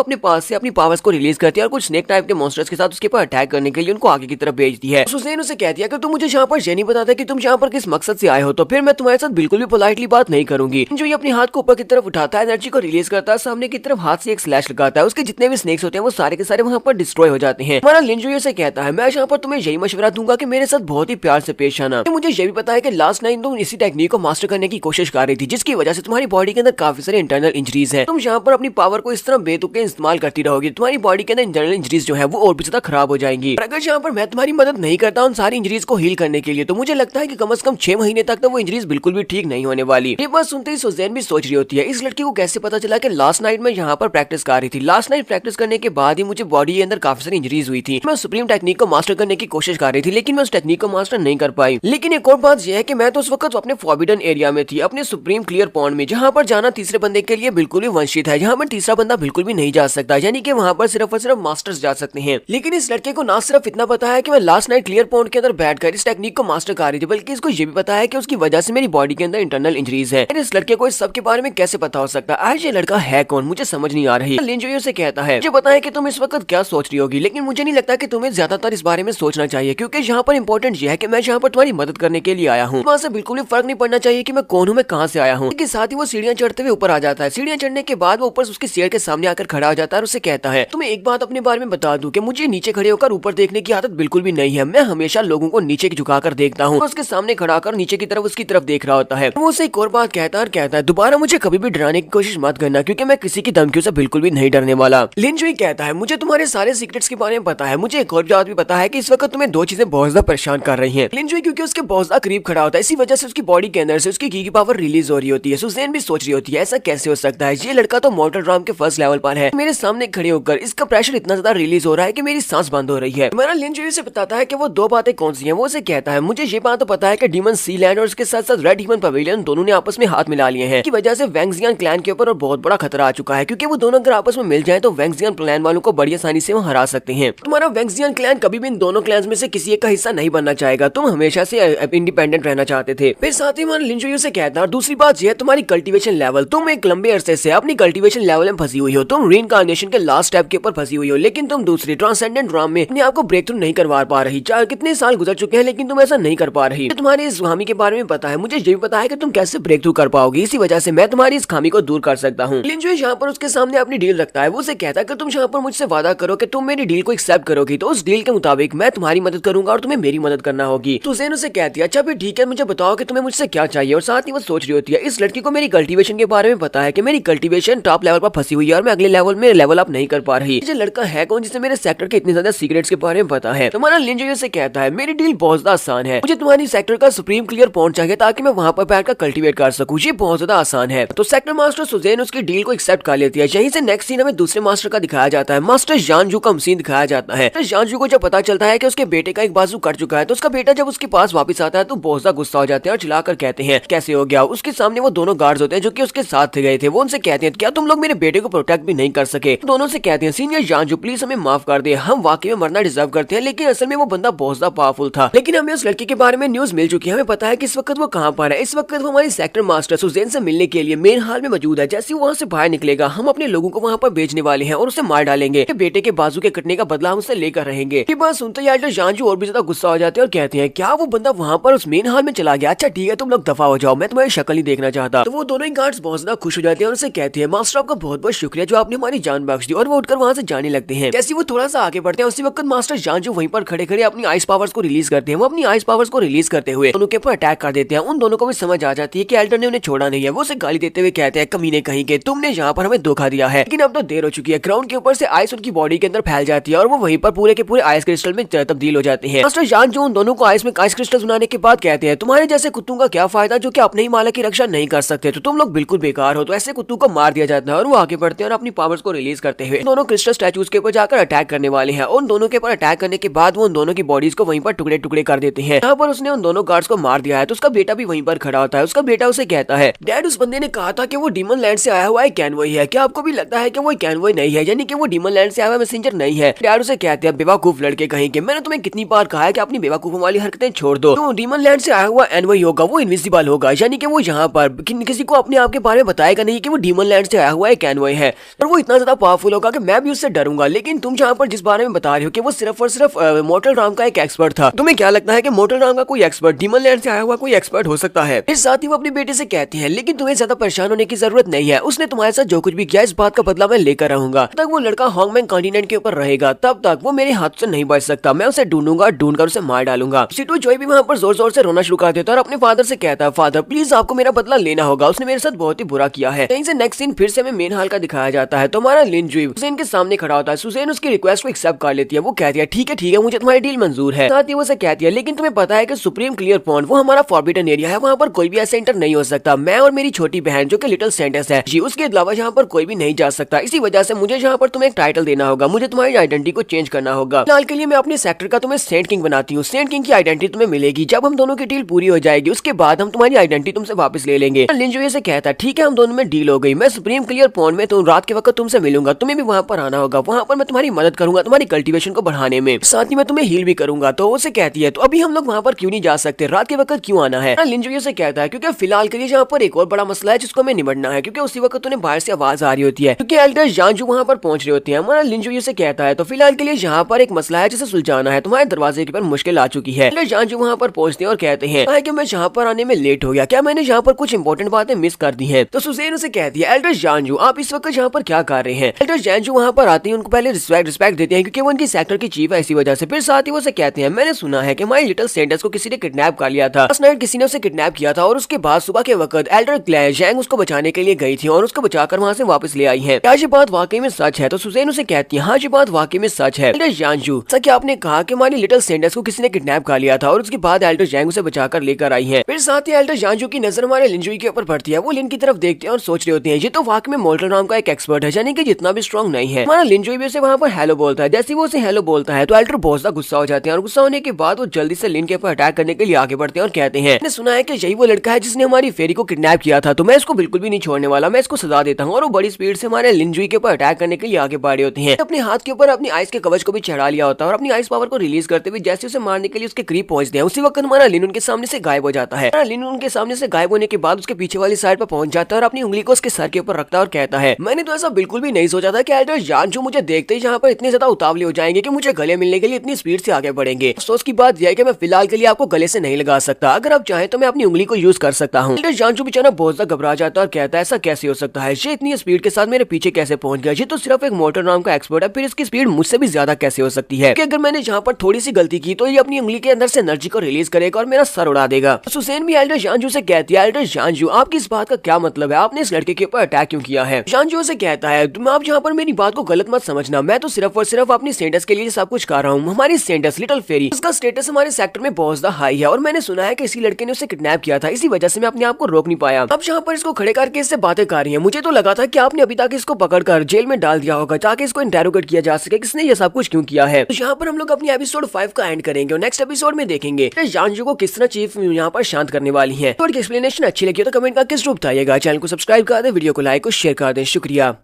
अपने पास से अपनी पावर्स को रिलीज करती है और कुछ स्नेक टाइप के मॉन्स्टर्स के साथ उसके ऊपर अटैक करने के लिए उनको आगे की तरफ भेजती है। सुज़ैन उसे कहती है कि तुम मुझे यहाँ पर ये नहीं बताता कि तुम यहाँ पर किस मकसद से आए हो, तो फिर मैं तुम्हारे साथ बिल्कुल भी पोलाइटली बात नहीं करूंगी। जो ये अपने हाथ को ऊपर की तरफ उठाता है, एनर्जी को रिलीज करता है, सामने की तरफ हाथ से एक स्लैश लगाता है, उसके जितने भी स्नेक्स होते हैं वो सारे के सारे वहाँ पर डिस्ट्रॉय हो जाते हैं। हमारा लिंजुई से कहता है मैं यहाँ पर तुम्हें यही मशवरा दूंगा कि मेरे साथ बहुत ही प्यार से पेश आना। मुझे ये भी पता है कि लास्ट नाइट तुम इसी टेक्निक को मास्टर करने की कोशिश कर रही थी, जिसकी वजह से तुम्हारी बॉडी के अंदर काफी सारे इंटरनल इंजरीज है। तुम यहाँ पर अपनी पावर को इस तरह बेतुके इस्तेमाल करती रहोगी, तुम्हारी बॉडी के अंदर इंटरनल इंजरीज जो है वो और भी ज्यादा खराब हो जाएंगी। अगर यहाँ पर मैं तुम्हारी मदद नहीं करता उन सारी इंजरीज को हील करने के लिए, तो मुझे लगता है कि कम से कम 6 महीने तक तो वो इंजरीज बिल्कुल भी ठीक नहीं होने वाली। ये बात सुनते ही सुज़ैन भी सोच रही होती है इस लड़की को कैसे पता चला कि लास्ट नाइट में यहाँ पर प्रैक्टिस कर रही थी। लास्ट नाइट प्रैक्टिस करने के बाद ही मुझे बॉडी के अंदर काफी सारी इंजरीज हुई थी। मैं सुप्रीम टेक्निक को मास्टर करने की कोशिश कर रही थी, लेकिन मैं उस टेक्निक को मास्टर नहीं कर पाई। लेकिन एक और बात यह है कि मैं तो उस वक्त अपने फॉरबिडन एरिया में थी, अपने सुप्रीम क्लियर पॉन्ड में, जहाँ पर जाना तीसरे बंदे के लिए बिल्कुल भी वंचित है, जहाँ पर तीसरा बंदा बिल्कुल भी नहीं जा सकता, यानी कि वहाँ पर सिर्फ और सिर्फ मास्टर्स जा सकते हैं। लेकिन इस लड़के को ना सिर्फ इतना पता है कि मैं लास्ट नाइट क्लियर पॉन्ड के अंदर बैठकर इस टेक्निक को मास्टर कर रही थी, बल्कि इसको ये भी पता है कि उसकी वजह से मेरी बॉडी के अंदर इंटरनल इंजरीज है। इस लड़के को इस सब के बारे में कैसे पता हो सकता है? आज ये लड़का है कौन, मुझे समझ नहीं आ रही। लिंजुई से कहता है मुझे पता है कि तुम इस वक्त क्या सोच रही होगी, लेकिन मुझे नहीं लगता कि तुम्हें ज्यादातर इस बारे में सोचना चाहिए, क्योंकि यहाँ पर इंपॉर्टेंट ये है कि मैं यहाँ पर तुम्हारी मदद करने के लिए आया हूँ। वहाँ से बिल्कुल भी फर्क नहीं पड़ना चाहिए कि मैं कौन हूँ, मैं कहाँ से आया हूँ। इसके साथ ही वो सीढ़ियाँ चढ़ते हुए ऊपर आ जाता है। सीढ़ियाँ चढ़ने के बाद वो ऊपर उसके शेर के सामने आकर खड़ा हो जाता है और उसे कहता है तुम्हें एक बात अपने बारे में बता दूं कि मुझे नीचे खड़े होकर ऊपर देखने की आदत बिल्कुल भी नहीं है। मैं हमेशा लोगों को नीचे झुकाकर देखता हूँ। उसके सामने खड़ा कर नीचे की तरफ उसकी तरफ देख रहा होता है। वो उसे एक और बात कहता है दोबारा मुझे कभी भी डराने की कोशिश मत करना, क्योंकि मैं किसी की धमकियों से बिल्कुल भी नहीं डरने वाला। लिंजुई कहता है मुझे तुम्हारे सारे सीक्रेट्स के बारे में पता है, मुझे एक और बात भी पता है कि इस वक्त तुम्हें दो चीजें बहुत ज्यादा परेशान कर रही हैं। लिंजुई क्योंकि उसके बहुत ज्यादा करीब खड़ा होता है, इसी वजह से उसकी बॉडी के अंदर से उसकी की पावर रिलीज हो रही होती है। सुज़ैन भी सोच रही होती है ऐसा कैसे हो सकता है, ये लड़का तो मॉर्टल ड्राम के फर्स्ट लेवल पर है, मेरे सामने खड़े होकर इसका प्रेशर इतना ज्यादा रिलीज हो रहा है कि मेरी सांस बंद हो रही है। हमारा लिंजुई से बताता है कि वो दो बातें कौन सी हैं। वो उसे कहता है मुझे ये बात तो पता है कि डीमन सी लैंड और उसके साथ साथ रेड डीमन पवेलियन दोनों ने आपस में हाथ मिला लिए हैं, की वजह से वैंगजियन क्लैन के ऊपर और बहुत बड़ा खतरा आ चुका है, क्योंकि वो दोनों अगर आपस में मिल जाए तो वैंगजियन क्लैन वालों को बड़ी आसानी से वो हरा सकते हैं। तुम्हारा वैंगजियन क्लैन कभी भी इन दोनों क्लैंस में से किसी एक का हिस्सा नहीं बनना चाहेगा, तुम हमेशा से इंडिपेंडेंट रहना चाहते थे। फिर साथ ही हमारा लिंजुई से कहता है और दूसरी बात यह है तुम्हारी कल्टीवेशन लेवल, तुम एक लंबे अरसे से अपनी कल्टीवेशन लेवल में फंसी हुई हो, तुम रीइंकार्नेशन के लास्ट स्टेप के ऊपर फंसी हुई हो, लेकिन तुम दूसरी ट्रांसेंडेंट ड्राम में अपने आप को ब्रेक थ्रू नहीं करवा पा रही। चार कितने साल गुजर चुके हैं लेकिन तुम ऐसा नहीं कर पा रही। तुम्हारी इस खामी के बारे में पता है, मुझे ये भी पता है कि तुम कैसे ब्रेक थ्रू कर पाओगी, इसी वजह से मैं तुम्हारी इस खामी को दूर कर सकता हूँ। लिंजुई यहाँ पर उसके सामने अपनी डील रखता है। वो उसे कहता है कि तुम यहाँ पर मुझसे वादा करो कि तुम मेरी डील को एक्सेप्ट करोगी, तो उस डील के मुताबिक मैं तुम्हारी मदद करूंगा और तुम्हें मेरी मदद करना होगी। तो ज़ेन उसे कहती है अच्छा फिर ठीक है, मुझे बताओ कि तुम्हें मुझसे क्या चाहिए। और साथ ही वो सोच रही होती है इस लड़की को मेरी कल्टीवेशन के बारे में पता है कि मेरी कल्टीवेशन टॉप लेवल पर फंसी हुई है और मैं अगले लेवल में लेवल अप नहीं कर पा रही। ये लड़का है कौन जिसे मेरे सेक्टर के इतने ज्यादा सीक्रेट्स के बारे में पता है? तुम्हारा लिंजुई से कहता है मेरी डील बहुत ज्यादा आसान है, मुझे तुम्हारी सेक्टर का सुप्रीम क्लियर पॉइंट चाहिए ताकि मैं वहाँ पर बैठकर कल्टीवेट कर सकूं, ये बहुत ज्यादा आसान है। तो सेक्टर मास्टर सुज़ैन उसकी डील को एक्सेप्ट कर लेती है। यहीं से नेक्स्ट सीन हमें दूसरे मास्टर का दिखाया जाता है, मास्टर जानजू का सीन दिखाया जाता है। तो जानजू को जब पता चलता है कि उसके बेटे का एक बाजू कट चुका है, तो उसका बेटा जब उसके पास वापस आता है तो बहुत ज्यादा गुस्सा हो जाते हैं और चिल्लाकर कहते हैं कैसे हो गया। उसके सामने वो दोनों गार्ड्स होते हैं जो कि उसके साथ गए थे। वो उनसे कहते हैं क्या तुम लोग मेरे बेटे को प्रोटेक्ट भी नहीं कर सके? दोनों से कहते हैं सीनियर जानजू प्लीज हमें माफ कर दे, हम वाकई में मरना डिजर्व करते हैं, लेकिन असल में वो बंदा बहुत ज्यादा पावरफुल था। लेकिन हमें उस लड़की के बारे में न्यूज मिल चुकी है, हमें पता है कि इस वक्त वो कहाँ पर है। इस वक्त वो हमारी सेक्टर मास्टर सुज़ैन से मिलने के लिए मेन हाल में मौजूद है। जैसे वो वहाँ से बाहर निकलेगा हम अपने लोगों को वहाँ पर भेजने वाले हैं और उसे मार डालेंगे। बेटे के बाजू के कटने का बदला हम उसे लेकर रहेंगे। ये बात सुनते यार जानजू और भी ज्यादा गुस्सा हो जाते हैं और कहते हैं क्या वो बंदा वहाँ पर उस मेन हाल में चला गया? अच्छा ठीक है तुम लोग दफा हो जाओ, मैं तुम्हारी शक्ल नहीं देखना चाहता। तो वो दोनों ही गार्ड्स बहुत ज्यादा खुश हो जाते हैं और उसे कहते हैं मास्टर आपका बहुत बहुत शुक्रिया जो आपने हमारी जान बख्श दी, और वो उठकर वहाँ से जाने लगते हैं। जैसे वो थोड़ा सा आगे बढ़ते हैं उसी वक्त मास्टर जानजू वहीं पर खड़े खड़े अपनी आइस पावर्स को रिलीज करते हैं। वो अपनी आइस पावर्स को रिलीज करते हुए उनके ऊपर अटैक कर देते हैं। उन दोनों को भी समझ आ जाती है कि एल्डर ने उन्हें छोड़ा नहीं है। वो उसे गाली देते हुए कहते हैं कमीने कहीं के, तुमने यहाँ पर हमें धोखा दिया है, लेकिन अब तो देर हो चुकी है। ग्राउंड के ऊपर से आइस उनकी बॉडी के अंदर फैल जाती है और वो वहीं पर पूरे के पूरे आइस क्रिस्टल में तब्दील हो जाते हैं। मास्टर जानजू उन दोनों को आइस क्रिस्टल बनाने के बाद कहते हैं तुम्हारे जैसे कुत्तों का क्या फायदा जो कि अपने ही मालिक की रक्षा नहीं कर सकते, तो तुम लोग बिल्कुल बेकार हो। तो ऐसे कुत्तों को मार दिया जाता है और वो आगे बढ़ते हैं और अपनी पावर्स को रिलीज करते हुए दोनों क्रिस्टल स्टैचूज के ऊपर जाकर अटैक करने वाले हैं। उन दोनों के ऊपर अटैक करने के बाद वो उन दोनों की बॉडीज को वहीं पर टुकड़े टुकड़े कर देते हैं। यहाँ पर उसने उन दोनों गार्ड्स को मार दिया है तो उसका बेटा भी वहीं पर खड़ा होता है। उसका बेटा उसे कहता है डैड उस बंदे ने कहा था कि वो डीमन लैंड से आया हुआ है कैनवॉय है, क्या आपको भी लगता है कि वो कैनवॉय नहीं है, यानी कि वो डीमन लैंड से आया हुआ मैसेंजर नहीं है? डैड उसे कहते हैं बेवकूफ लड़के कहीं के, मैंने तुम्हें कितनी बार कहा है कि अपनी बेवकूफों वाली हरकतें छोड़ दो। तो डीमन लैंड से आया हुआ एनवॉय होगा वो इनविजिबल होगा, यानी कि वो यहाँ पर किसी को अपने आप के बारे में बताएगा नहीं कि वो डीमन लैंड से आया हुआ एक एनवॉय है और वो इतना ज्यादा पावरफुल होगा कि मैं भी उससे डरूंगा। लेकिन तुम जहाँ पर जिस बारे में बता रहे हो कि वो सिर्फ और सिर्फ मोर्टल राम का एक एक्सपर्ट था, तुम्हें क्या लगता है कि मोर्टल राम का कोई एक्सपर्ट डीमन लैंड से आया हुआ कोई एक्सपर्ट हो सकता है? फिर साथ ही वो अपनी बेटे से कहती है लेकिन तुम्हें ज्यादा परेशान होने की जरूरत नहीं है, उसने तुम्हारे साथ जो कुछ भी किया इस बात का बदला मैं लेकर रहूंगा। तब तक वो लड़का हॉन्गमैंग कॉन्टिनेंट के ऊपर रहेगा, तब तक वो मेरे हाथ से नहीं बच सकता। मैं उसे ढूंढूंगा, ढूंढकर उसे मार डालूंगा। सीटो जॉय भी वहाँ पर जोर जोर से रोना शुरू कर देता है और अपने फादर से कहता है फादर प्लीज आपको मेरा बदला लेना होगा, उसने मेरे साथ बहुत ही बुरा किया है। कहीं से नेक्स्ट सीन फिर से हमें मेन हाल का दिखाया जाता है। तो हमारा लिन जुई सुजैन के सामने खड़ा होता है। सुजैन उसकी रिक्वेस्ट को एक्सेप्ट कर लेती है। वो कहती है ठीक है मुझे तुम्हारी डील मंजूर है। साथ ही वो कहती है लेकिन तुम्हें पता है कि सुप्रीम क्लियर पॉइंट वो हमारा फॉरबिडन एरिया है, वहाँ पर कोई भी ऐसा एंटर नहीं हो सकता। मैं और मेरी छोटी बहन जो कि लिटिल सेंटेंस है जी, उसके अलावा यहाँ पर कोई भी नहीं जा सकता। इसी वजह से मुझे यहाँ पर तुम्हें एक टाइटल देना होगा, मुझे तुम्हारी आइडेंटिटी को चेंज करना होगा। फिलहाल के लिए मैं अपने सेक्टर का तुम्हें सेंट किंग बनाती हूँ। सेंट किंग की आइडेंटिटी तुम्हें मिलेगी जब हम दोनों की डील पूरी हो जाएगी, उसके बाद हम तुम्हारी आइडेंटिटी तुमसे वापस ले लेंगे। लिन जुई से कहता है ठीक है हम दोनों में डील हो गई, मैं सुप्रीम क्लियर पॉइंट में तो रात के वक्त तुमसे मिलूंगा, तुम्हें भी वहाँ पर आना होगा। वहाँ पर मैं तुम्हारी मदद करूंगा तुम्हारी कल्टीवेशन को बढ़ाने में, साथ ही मैं तुम्हें हील भी करूंगा। तो उसे कहती है तो अभी हम लोग वहाँ पर क्यों नहीं जा सकते, रात के वक्त क्यों आना है? लिन जुई से कहता है क्योंकि फिलहाल के लिए यहाँ पर एक और बड़ा मसला है जिसको हमें निपटना है, क्योंकि उसी वक्त उन्हें बाहर से आवाज आ रही होती है क्योंकि एल्डर जानजू वहाँ पर पहुंच रहे होते हैं। हमारा लिन जुई से कहता है तो फिलहाल के लिए यहाँ पर एक मसला है जिसे सुलझाना है, तुम्हारे दरवाजे के पर मुश्किल आ चुकी है। एल्डर जानजू वहाँ पर पहुंचते हैं और कहते हैं कि मैं यहाँ पर आने में लेट हो गया, क्या मैंने यहाँ पर कुछ इंपॉर्टेंट बातें मिस कर दी है? तो सुजैन उसे कहती है एल्डर जानजू आप इस वक्त यहाँ पर क्या कर रहे हैं? एल्डर जानजू वहाँ पर आते हैं, उनको पहले रिस्पेक्ट देते हैं क्योंकि वो उनकी सेक्टर की चीफ है, इसी वजह से। फिर साथ ही वो कहते हैं मैंने सुना है कि हमारी लिटिल सेंटेंस को किसी ने किडनैप कर लिया था, लास्ट नाइट किसी ने उसे किडनैप किया था और उसके बाद सुबह के वक्त एल्डर ग्लैंग उसको बचाने के लिए गई थी और उसको बचाकर वहाँ से वापस ले आई है। क्या ये बात वाकई में सच है? तो सुजैन उसे कहती है हाँ ये बात वाकई में सच है। एल्डर जानजू सर क्या आपने कहा कि हमारी लिटिल सेंटेंस को किसी ने किडनैप कर लिया था और उसके बाद एल्डर जैंग उसे बचाकर लेकर आई है। फिर साथ ही एल्डर जानजू की नजर हमारे लिन जुई के ऊपर पड़ती है। वो लिन की तरफ देखते हैं और सोच रहे होते हैं ये तो वाकई में मोर्टल राम का एक एक्सपर्ट है, यानी कि जितना भी स्ट्रॉन्ग नहीं है। हमारा लिन जुई भी उसे वहाँ पर हेलो बोलता है। जैसे वो उसे हेलो बोलता है तो एल्डर बहुत ज्यादा गुस्सा हो जाते हैं और गुस्सा होने के बाद वो जल्दी से लिन के ऊपर अटैक करने के लिए आगे बढ़ते हैं और कहते हैं मैंने सुना है कि यही वो लड़का है जिसने हमारी फेरी को किडनैप किया था, तो मैं इसको बिल्कुल भी नहीं छोड़ने वाला, मैं इसको सजा देता हूँ। और वो बड़ी स्पीड से हमारे लिन जुई के ऊपर अटैक करने के लिए आगे बढ़े होते हैं। अपने हाथ के ऊपर अपनी आइस के कवच को भी चढ़ा लिया होता है और अपनी आइस पावर को रिलीज करते हुए जैसे उसे मारने के लिए उसके करीब पहुंचते हैं, उसी वक्त हमारा लिन उनके सामने से गायब हो जाता है। लिन उनके सामने से गायब होने के बाद उसके पीछे वाली साइड पर पहुंच जाता है और अपनी उंगली को उसके सर के ऊपर रखता है और कहता है मैंने तो ऐसा बिल्कुल भी नहीं सोचा था कि एल्डर जानजू मुझे देखते ही यहाँ पर इतने ज्यादा उतावले हो जाएंगे कि मुझे गले मिलने के लिए इतनी स्पीड से आगे बढ़ेंगे। अफसोस की बात यह है कि मैं फिलहाल के लिए आपको गले से नहीं लगा सकता, अगर आप चाहें तो मैं अपनी उंगली को यूज कर सकता हूँ। एल्डर जानजू बेचारा बहुत ज्यादा घबरा जाता है और कहता है ऐसा कैसे हो सकता है, ये इतनी स्पीड के साथ मेरे पीछे कैसे पहुंच गया, ये तो सिर्फ एक मोर्टल राम का एक्सपर्ट है, फिर इसकी स्पीड मुझसे भी ज्यादा कैसे हो सकती है? अगर मैंने यहाँ पर थोड़ी सी गलती की तो ये अपनी उंगली के अंदर से एनर्जी को रिलीज करेगा और मेरा सर उड़ा देगा। सुजैन भी एल्डर जानजू से कहती है एल्डर जानजू आपकी इस बात का क्या मतलब है, आपने इस लड़के के ऊपर अटैक क्यों किया है? जानजू से कहता है तुम आप यहाँ पर मेरी बात को गलत मत समझना, मैं तो सिर्फ और सिर्फ अपनी सेंटेंस के लिए सब कुछ कर रहा हूँ। हमारी सेंटेंस लिटिल फेरी उसका स्टेटस हमारे सेक्टर में बहुत ज्यादा हाई है और मैंने सुना है कि इसी लड़के ने उसे किडनैप किया था, इसी वजह से मैं अपने आप को रोक नहीं पाया। अब यहाँ पर इसको खड़े करके इससे बातें कर रही है। मुझे तो लगा था कि आपने अभी तक इसको पकड़कर जेल में डाल दिया होगा ताकि इसको इंटेरोगेट किया जा सके किसने ये सब कुछ क्यों किया है। तो यहाँ पर हम लोग अपनी एपिसोड 5 का एंड करेंगे और नेक्स्ट एपिसोड में देखेंगे जानजू को किस तरह चीफ यहाँ पर शांत करने वाली है। तो एक्सप्लेनेशन अच्छी लगी हो तो कमेंट करके जरूर बताइएगा। चैनल को सब्सक्राइब कर दे, वीडियो को लाइक और शेयर कर दें। शुक्रिया।